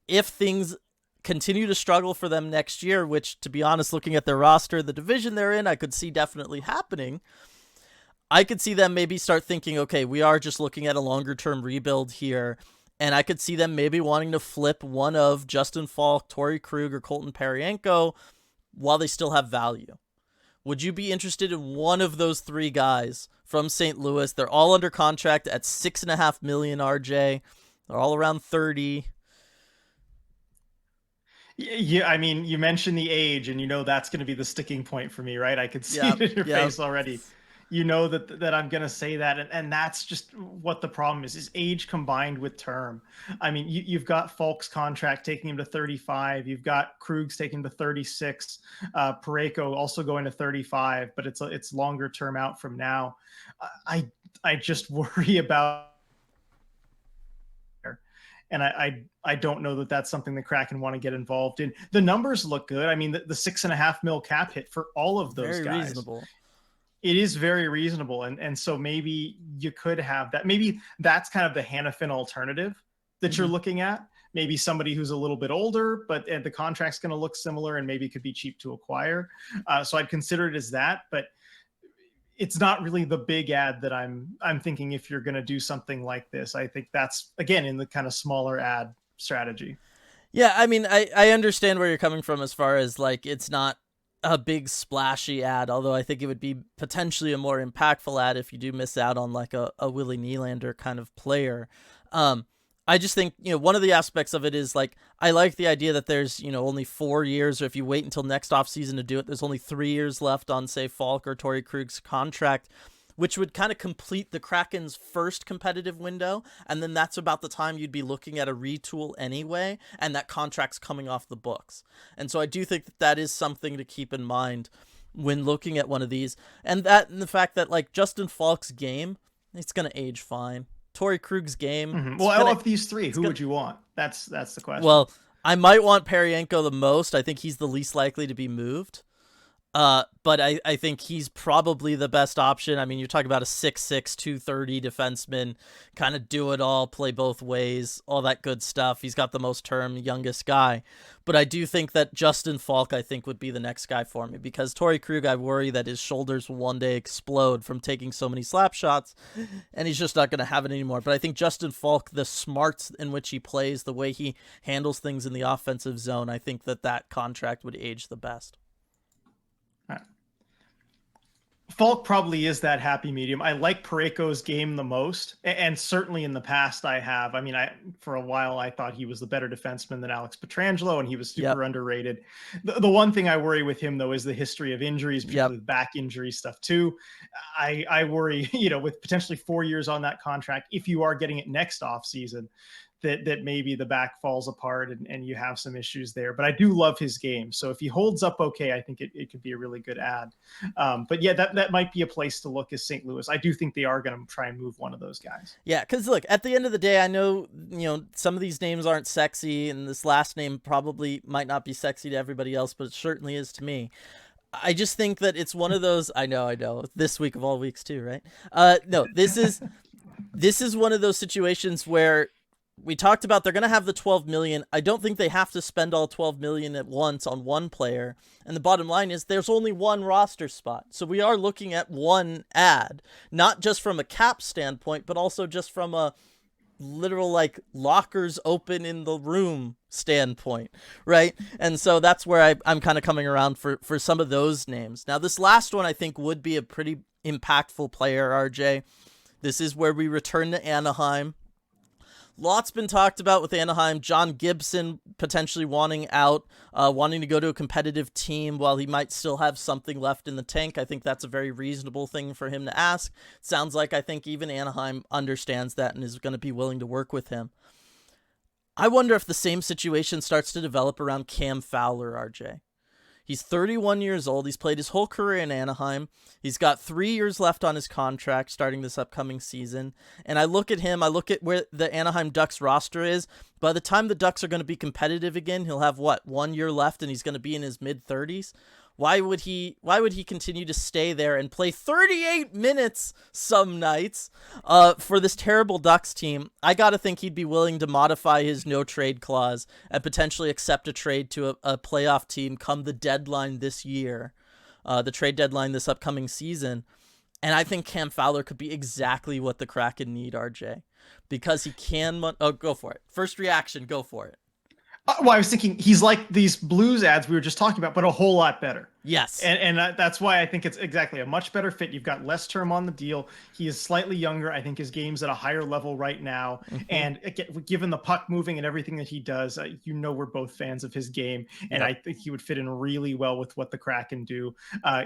If things continue to struggle for them next year, which, to be honest, looking at their roster, the division they're in, I could see definitely happening. I could see them maybe start thinking, okay, we are just looking at a longer-term rebuild here. And I could see them maybe wanting to flip one of Justin Falk, Torrey Krug, or Colton Parayko while they still have value. Would you be interested in one of those 3 guys from St. Louis? They're all under contract at $6.5 million, RJ. They're all around 30. Yeah, I mean, you mentioned the age, and that's going to be the sticking point for me, right? I could see it in your face already. That I'm going to say that. And that's just what the problem is age combined with term. I mean, you've got Falk's contract taking him to 35. You've got Krug's taking him to 36. Parayko also going to 35, but it's longer term out from now. I just worry about, and I don't know that that's something the Kraken want to get involved in. The numbers look good. I mean, the $6.5 million cap hit for all of those guys. Reasonable. It is very reasonable. And so maybe you could have that. Maybe that's kind of the Hanifin alternative that you're looking at. Maybe somebody who's a little bit older, but the contract's going to look similar and maybe could be cheap to acquire. So I'd consider it as that, but it's not really the big ad that I'm thinking if you're going to do something like this. I think that's, again, in the kind of smaller ad strategy. Yeah, I mean, I understand where you're coming from as far as it's not a big splashy ad, although I think it would be potentially a more impactful ad if you do miss out on a Willie Nylander kind of player. I just think, one of the aspects of it is I like the idea that there's, only 4 years, or if you wait until next offseason to do it, there's only 3 years left on, say, Falk or Torrey Krug's contract, which would kind of complete the Kraken's first competitive window. And then that's about the time you'd be looking at a retool anyway, and that contract's coming off the books. And so I do think that is something to keep in mind when looking at one of these. And the fact that Justin Falk's game, it's going to age fine. Torrey Krug's game. Mm-hmm. Well, of these 3, who would you want? That's the question. Well, I might want Parayko the most. I think he's the least likely to be moved. But I think he's probably the best option. I mean, you're talking about a 6'6", 230 defenseman, kind of do it all, play both ways, all that good stuff. He's got the most term, youngest guy. But I do think that Justin Falk, I think, would be the next guy for me, because Torrey Krug, I worry that his shoulders will one day explode from taking so many slap shots, and he's just not going to have it anymore. But I think Justin Falk, the smarts in which he plays, the way he handles things in the offensive zone, I think that contract would age the best. Falk probably is that happy medium. I like Parayko's game the most, and certainly in the past I have. I mean, for a while I thought he was the better defenseman than Alex Pietrangelo, and he was super underrated. The one thing I worry with him, though, is the history of injuries, particularly back injury stuff too. I worry, with potentially 4 years on that contract, if you are getting it next offseason, that maybe the back falls apart and you have some issues there. But I do love his game. So if he holds up okay, I think it could be a really good ad. But yeah, that might be a place to look, is St. Louis. I do think they are going to try and move one of those guys. Yeah, because look, at the end of the day, I know, some of these names aren't sexy, and this last name probably might not be sexy to everybody else, but it certainly is to me. I just think that it's one of those, I know, this week of all weeks too, right? No, this is one of those situations where we talked about they're going to have the $12 million. I don't think they have to spend all $12 million at once on one player. And the bottom line is there's only one roster spot. So we are looking at one ad, not just from a cap standpoint, but also just from a literal lockers open in the room standpoint, right? And so that's where I'm kind of coming around for some of those names. Now, this last one I think would be a pretty impactful player, RJ. This is where we return to Anaheim. Lots been talked about with Anaheim. John Gibson potentially wanting out, wanting to go to a competitive team while he might still have something left in the tank. I think that's a very reasonable thing for him to ask. Sounds like I think even Anaheim understands that and is going to be willing to work with him. I wonder if the same situation starts to develop around Cam Fowler, RJ. He's 31 years old. He's played his whole career in Anaheim. He's got 3 years left on his contract starting this upcoming season. And I look at him, I look at where the Anaheim Ducks roster is. By the time the Ducks are going to be competitive again, he'll have 1 year left and he's going to be in his mid-30s. Why would he continue to stay there and play 38 minutes some nights for this terrible Ducks team? I got to think he'd be willing to modify his no trade clause and potentially accept a trade to a playoff team come the deadline this year, the trade deadline this upcoming season. And I think Cam Fowler could be exactly what the Kraken need, RJ, because he can. Go for it. First reaction, go for it. Well, I was thinking he's like these Blues ads we were just talking about, but a whole lot better. Yes. And that's why I think it's exactly a much better fit. You've got less term on the deal. He is slightly younger. I think his game's at a higher level right now. Mm-hmm. And given the puck moving and everything that he does, we're both fans of his game. And I think he would fit in really well with what the Kraken do.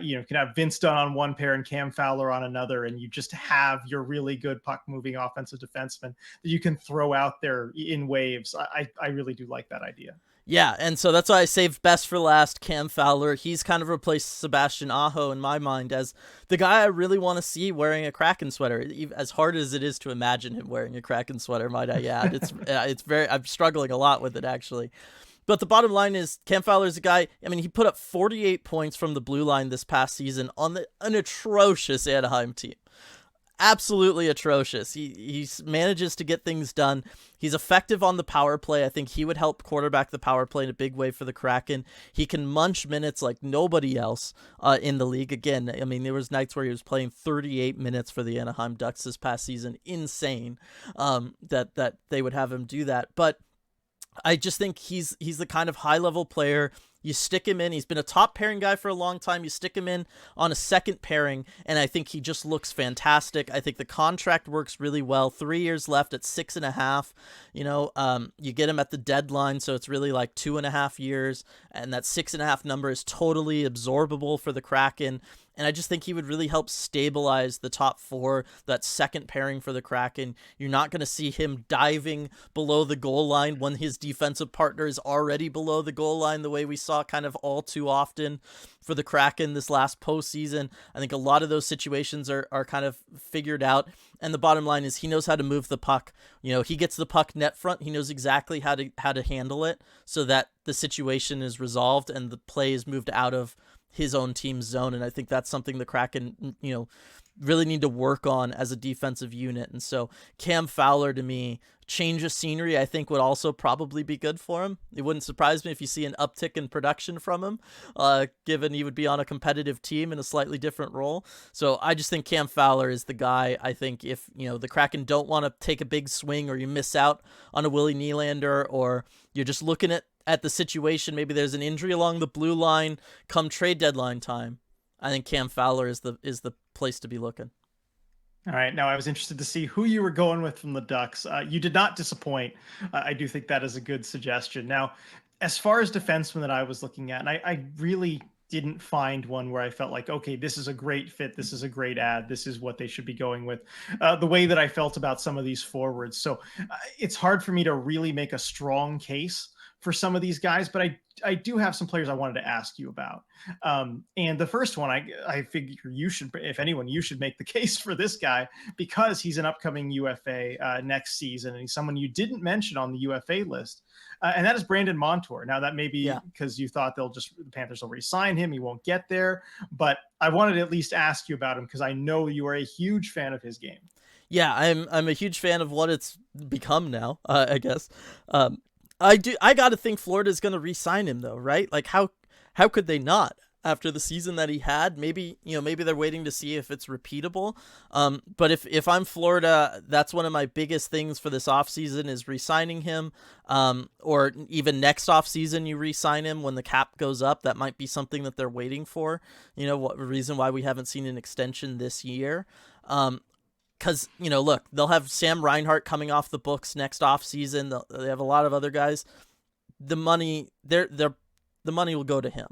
You can have Vince Dunn on one pair and Cam Fowler on another, and you just have your really good puck moving offensive defenseman that you can throw out there in waves. I really do like that idea. Yeah, and so that's why I saved best for last, Cam Fowler. He's kind of replaced Sebastian Aho in my mind as the guy I really want to see wearing a Kraken sweater. As hard as it is to imagine him wearing a Kraken sweater, might I add. It's I'm struggling a lot with it, actually. But the bottom line is Cam Fowler's a guy, he put up 48 points from the blue line this past season on an atrocious Anaheim team. Absolutely atrocious. He manages to get things done. He's effective on the power play. I think he would help quarterback the power play in a big way for the Kraken. He can munch minutes like nobody else in the league. Again, there was nights where he was playing 38 minutes for the Anaheim Ducks this past season. Insane that they would have him do that. But I just think he's the kind of high-level player. You stick him in. He's been a top pairing guy for a long time. You stick him in on a second pairing, and I think he just looks fantastic. I think the contract works really well. 3 years left at 6.5. You get him at the deadline, so it's really like 2.5 years, and that 6.5 number is totally absorbable for the Kraken. And I just think he would really help stabilize the top four, that second pairing for the Kraken. You're not going to see him diving below the goal line when his defensive partner is already below the goal line, the way we saw kind of all too often for the Kraken this last postseason. I think a lot of those situations are kind of figured out. And the bottom line is he knows how to move the puck. He gets the puck net front. He knows exactly how to handle it so that the situation is resolved and the play is moved out of his own team's zone, and I think that's something the Kraken, really need to work on as a defensive unit. And so Cam Fowler, to me, change of scenery, I think would also probably be good for him. It wouldn't surprise me if you see an uptick in production from him, given he would be on a competitive team in a slightly different role. So I just think Cam Fowler is the guy. I think if, the Kraken don't want to take a big swing, or you miss out on a Willie Nylander, or you're just looking at the situation, maybe there's an injury along the blue line come trade deadline time, I think Cam Fowler is the place to be looking. All right. Now, I was interested to see who you were going with from the Ducks. You did not disappoint. I do think that is a good suggestion. Now, as far as defensemen that I was looking at, and I really didn't find one where I felt like, okay, this is a great fit. This is a great ad. This is what they should be going with, the way that I felt about some of these forwards. So it's hard for me to really make a strong case for some of these guys, but I do have some players I wanted to ask you about. And the first one, I figure you should, if anyone, you should make the case for this guy, because he's an upcoming UFA next season, and he's someone you didn't mention on the UFA list. And that is Brandon Montour. Now, that may be because you thought the Panthers will re-sign him. He won't get there, but I wanted to at least ask you about him because I know you are a huge fan of his game. Yeah, I'm a huge fan of what it's become now, I guess. I got to think Florida's going to re-sign him, though, right? Like, how could they not after the season that he had? Maybe they're waiting to see if it's repeatable. But if I'm Florida, that's one of my biggest things for this offseason is re-signing him. Or even next offseason, you re-sign him when the cap goes up. That might be something that they're waiting for. What reason why we haven't seen an extension this year. Because, look, they'll have Sam Reinhart coming off the books next offseason. They have a lot of other guys. The money, the money will go to him,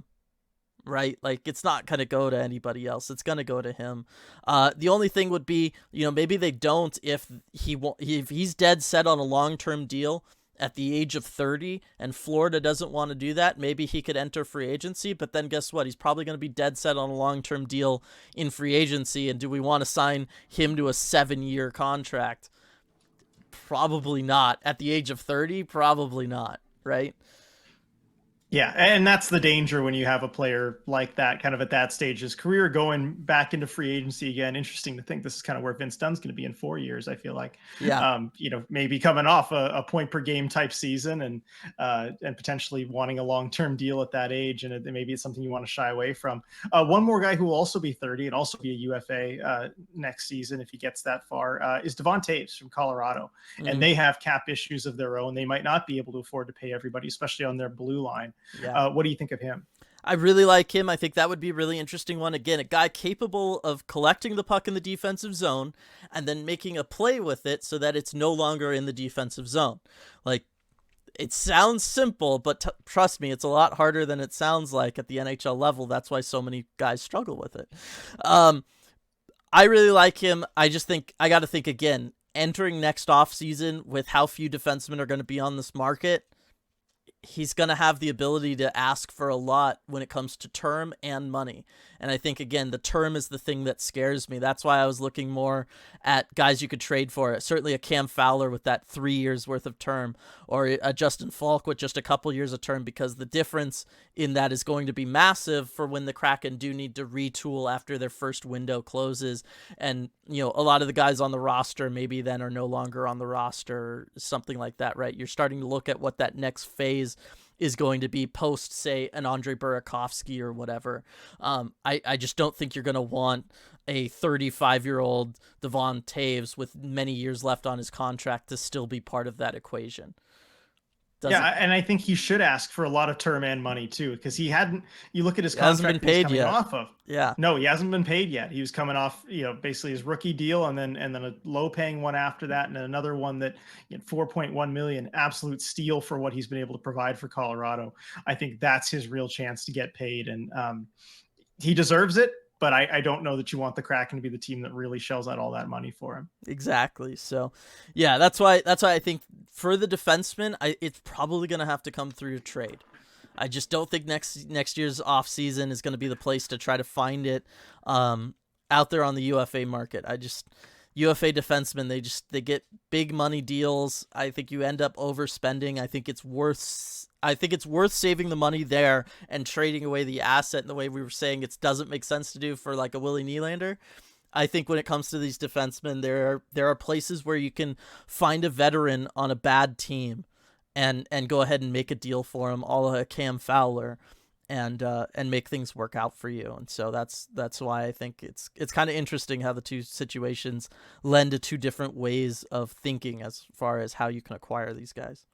right? Like, it's not going to go to anybody else. It's going to go to him. The only thing would be, maybe they don't if he's dead set on a long-term deal at the age of 30, and Florida doesn't want to do that. Maybe he could enter free agency, but then guess what? He's probably going to be dead set on a long-term deal in free agency, and do we want to sign him to a 7-year contract? Probably not. At the age of 30, probably not, right? Yeah, and that's the danger when you have a player like that, kind of at that stage of his career, going back into free agency again. Interesting to think this is kind of where Vince Dunn's going to be in 4 years, I feel like. Yeah. Maybe coming off a point per game type season and potentially wanting a long-term deal at that age, and maybe it's something you want to shy away from. One more guy who will also be 30 and also be a UFA next season if he gets that far is Devon Toews from Colorado. Mm-hmm. And they have cap issues of their own. They might not be able to afford to pay everybody, especially on their blue line. Yeah. What do you think of him? I really like him. I think that would be a really interesting one. Again, a guy capable of collecting the puck in the defensive zone and then making a play with it so that it's no longer in the defensive zone. Like, it sounds simple, but trust me, it's a lot harder than it sounds like at the NHL level. That's why so many guys struggle with it. I really like him. I just think I got to think again, entering next offseason with how few defensemen are going to be on this market, he's going to have the ability to ask for a lot when it comes to term and money. And I think, again, the term is the thing that scares me. That's why I was looking more at guys you could trade for. Certainly a Cam Fowler with that 3 years worth of term, or a Justin Falk with just a couple years of term, because the difference in that is going to be massive for when the Kraken do need to retool after their first window closes. And, a lot of the guys on the roster maybe then are no longer on the roster, something like that, right? You're starting to look at what that next phase is going to be post, say, an Andre Burakovsky or whatever. I just don't think you're going to want a 35-year-old Devon Toews with many years left on his contract to still be part of that equation. And I think he should ask for a lot of term and money too, because he hadn't. You look at his contract hasn't been paid yet. Off of. Yeah. No, he hasn't been paid yet. He was coming off, basically his rookie deal, and then a low-paying one after that, and then another one that $4.1 million, absolute steal for what he's been able to provide for Colorado. I think that's his real chance to get paid, and he deserves it. But I don't know that you want the Kraken to be the team that really shells out all that money for him. Exactly. So, yeah, that's why I think for the defenseman, it's probably going to have to come through a trade. I just don't think next year's offseason is going to be the place to try to find it out there on the UFA market. UFA defensemen, they get big money deals. I think you end up overspending. I think it's worth I think it's worth saving the money there and trading away the asset in the way we were saying it doesn't make sense to do for like a Willie Nylander. I think when it comes to these defensemen, there are places where you can find a veteran on a bad team and go ahead and make a deal for him, a la Cam Fowler, and make things work out for you. And so that's why I think it's kind of interesting how the two situations lend to two different ways of thinking as far as how you can acquire these guys.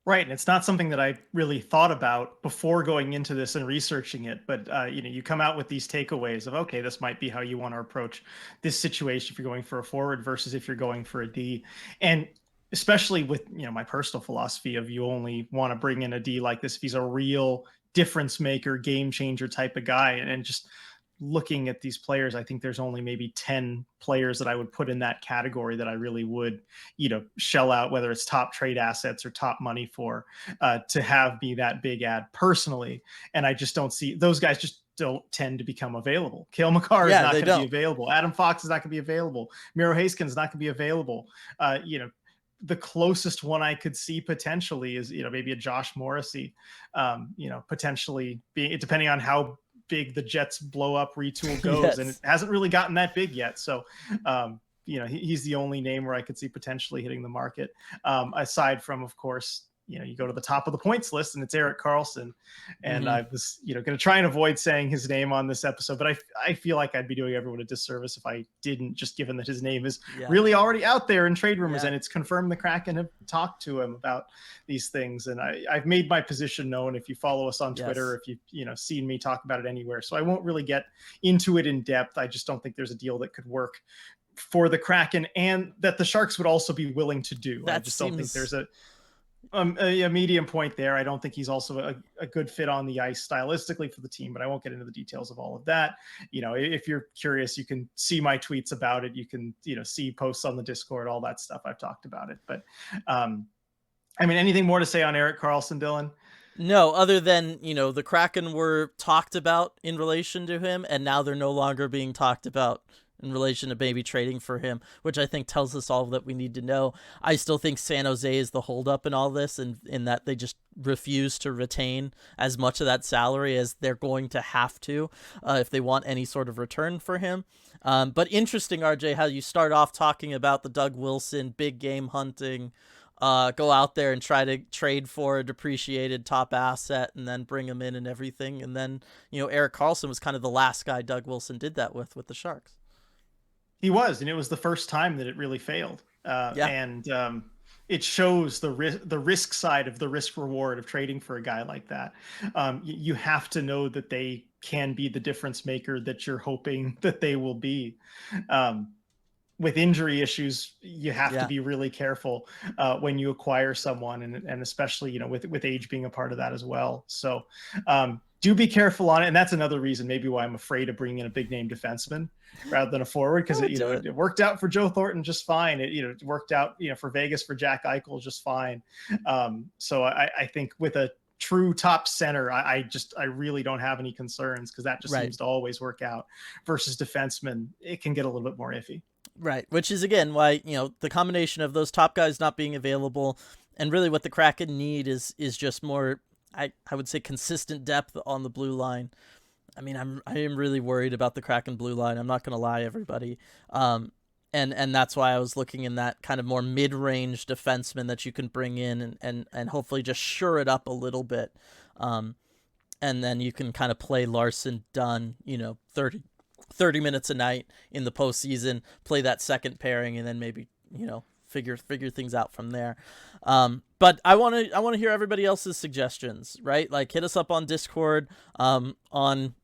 Right. And it's not something that I really thought about before going into this and researching it. But, you come out with these takeaways of, okay, this might be how you want to approach this situation if you're going for a forward versus if you're going for a D. And especially with, my personal philosophy of you only want to bring in a D like this if he's a real difference maker, game changer type of guy. And just looking at these players, I think there's only maybe 10 players that I would put in that category that I really would, shell out, whether it's top trade assets or top money for, to have be that big ad personally. And I just don't see those guys just don't tend to become available. Cale Makar is not going to be available. Adam Fox is not going to be available. Miro Heiskanen is not going to be available. The closest one I could see potentially is, maybe a Josh Morrissey, potentially being, depending on how big the Jets blow up retool goes. Yes. And it hasn't really gotten that big yet. So, he's the only name where I could see potentially hitting the market. Aside from, of course, you go to the top of the points list and it's Erik Karlsson. And I was, going to try and avoid saying his name on this episode, but I feel like I'd be doing everyone a disservice if I didn't, just given that his name is really already out there in trade rumors and it's confirmed the Kraken have talked to him about these things. And I've made my position known if you follow us on Twitter, if you've, seen me talk about it anywhere. So I won't really get into it in depth. I just don't think there's a deal that could work for the Kraken and that the Sharks would also be willing to do. I just don't think there's a medium point there. I don't think he's also a good fit on the ice stylistically for the team, but I won't get into the details of all of that. If you're curious, you can see my tweets about it. You can, see posts on the Discord, all that stuff. I've talked about it, but anything more to say on Erik Karlsson, Dylan? No, other than, the Kraken were talked about in relation to him, and now they're no longer being talked about in relation to maybe trading for him, which I think tells us all that we need to know. I still think San Jose is the holdup in all this, and in that they just refuse to retain as much of that salary as they're going to have to if they want any sort of return for him. But interesting, RJ, how you start off talking about the Doug Wilson big game hunting, go out there and try to trade for a depreciated top asset and then bring him in and everything. And then, Erik Karlsson was kind of the last guy Doug Wilson did that with the Sharks. He was, and it was the first time that it really failed. And it shows the risk side of the risk reward of trading for a guy like that. You have to know that they can be the difference maker that you're hoping that they will be. With injury issues, you have to be really careful when you acquire someone, and especially, with age being a part of that as well. So do be careful on it. And that's another reason maybe why I'm afraid of bringing in a big name defenseman rather than a forward, because it worked out for Joe Thornton just fine. It worked out, for Vegas for Jack Eichel just fine. So I think with a true top center, I really don't have any concerns, because that just seems to always work out. Versus defensemen, it can get a little bit more iffy. Right, which is, again, why, the combination of those top guys not being available, and really what the Kraken need is just more, I would say, consistent depth on the blue line. I am really worried about the Kraken blue line. I'm not going to lie, everybody. And that's why I was looking in that kind of more mid-range defenseman that you can bring in and hopefully just shore it up a little bit. And then you can kind of play Larson Dunn, 30 minutes a night in the postseason, play that second pairing, and then maybe, figure things out from there. But I want to hear everybody else's suggestions, right? Like, hit us up on Discord, on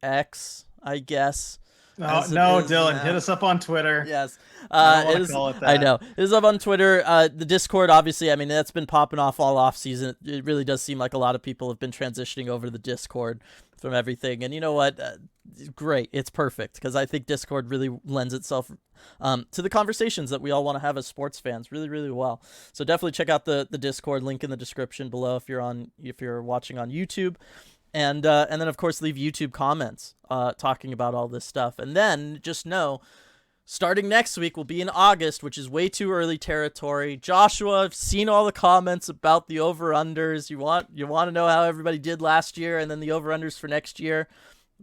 X, I guess. No, Dylan, hit us up on Twitter. Yes. Call it that. I know. Hit us up on Twitter. The Discord, obviously, that's been popping off all off season. It really does seem like a lot of people have been transitioning over to the Discord from everything. And you know what? Great. It's perfect, because I think Discord really lends itself to the conversations that we all want to have as sports fans really, really well. So definitely check out the Discord, link in the description below if you're watching on YouTube. And then, of course, leave YouTube comments talking about all this stuff. And then just know, Starting next week, we'll be in August, which is way too early territory. Joshua, I've seen all the comments about the over-unders. You want to know how everybody did last year and then the over-unders for next year.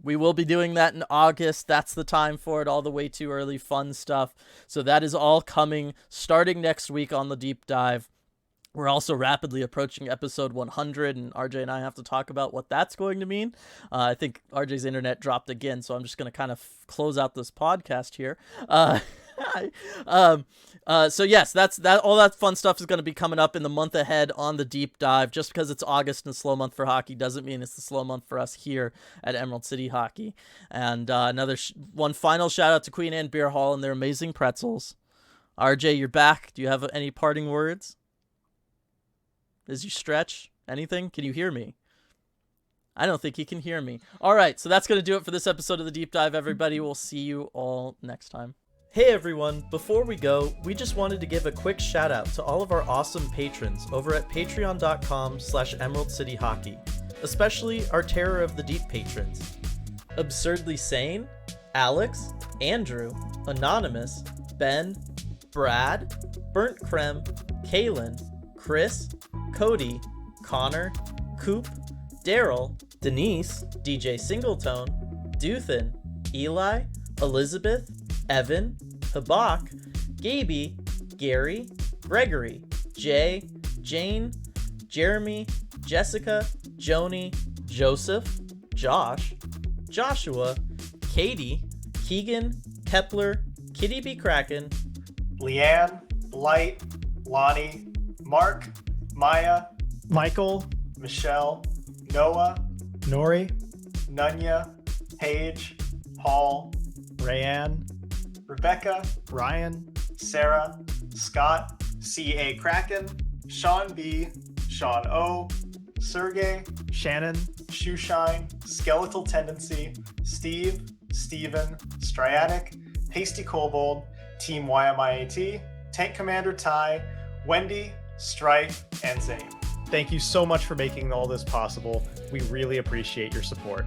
We will be doing that in August. That's the time for it, all the way too early fun stuff. So that is all coming starting next week on the deep dive. We're also rapidly approaching episode 100, and RJ and I have to talk about what that's going to mean. I think RJ's internet dropped again, so I'm just going to kind of close out this podcast here. So yes, that's that. All that fun stuff is going to be coming up in the month ahead on the deep dive. Just because it's August and a slow month for hockey doesn't mean it's the slow month for us here at Emerald City Hockey. And one final shout out to Queen Anne Beer Hall and their amazing pretzels. RJ, you're back. Do you have any parting words? As you stretch? Anything? Can you hear me? I don't think he can hear me. All right, so that's going to do it for this episode of the Deep Dive, everybody. We'll see you all next time. Hey everyone, before we go, we just wanted to give a quick shout out to all of our awesome patrons over at patreon.com/Emerald City Hockey, especially our Terror of the Deep patrons. Absurdly Sane, Alex, Andrew, Anonymous, Ben, Brad, Burnt Creme, Kaylin, Chris, Cody, Connor, Coop, Daryl, Denise, DJ Singletone, Duthin, Eli, Elizabeth, Evan, Habak, Gaby, Gary, Gregory, Jay, Jane, Jeremy, Jessica, Joni, Joseph, Josh, Joshua, Katie, Keegan, Kepler, Kitty B. Kraken, Leanne, Light, Lonnie, Mark, Maya, Michael, Michelle, Noah, Nori, Nunya, Paige, Paul, Rayanne, Rebecca, Ryan, Sarah, Scott, C.A. Kraken, Sean B., Sean O., Sergey, Shannon, Shoeshine, Skeletal Tendency, Steve, Steven, Striatic, Hasty Kobold, Team YMIAT, Tank Commander Ty, Wendy, Strife, and Zane. Thank you so much for making all this possible. We really appreciate your support.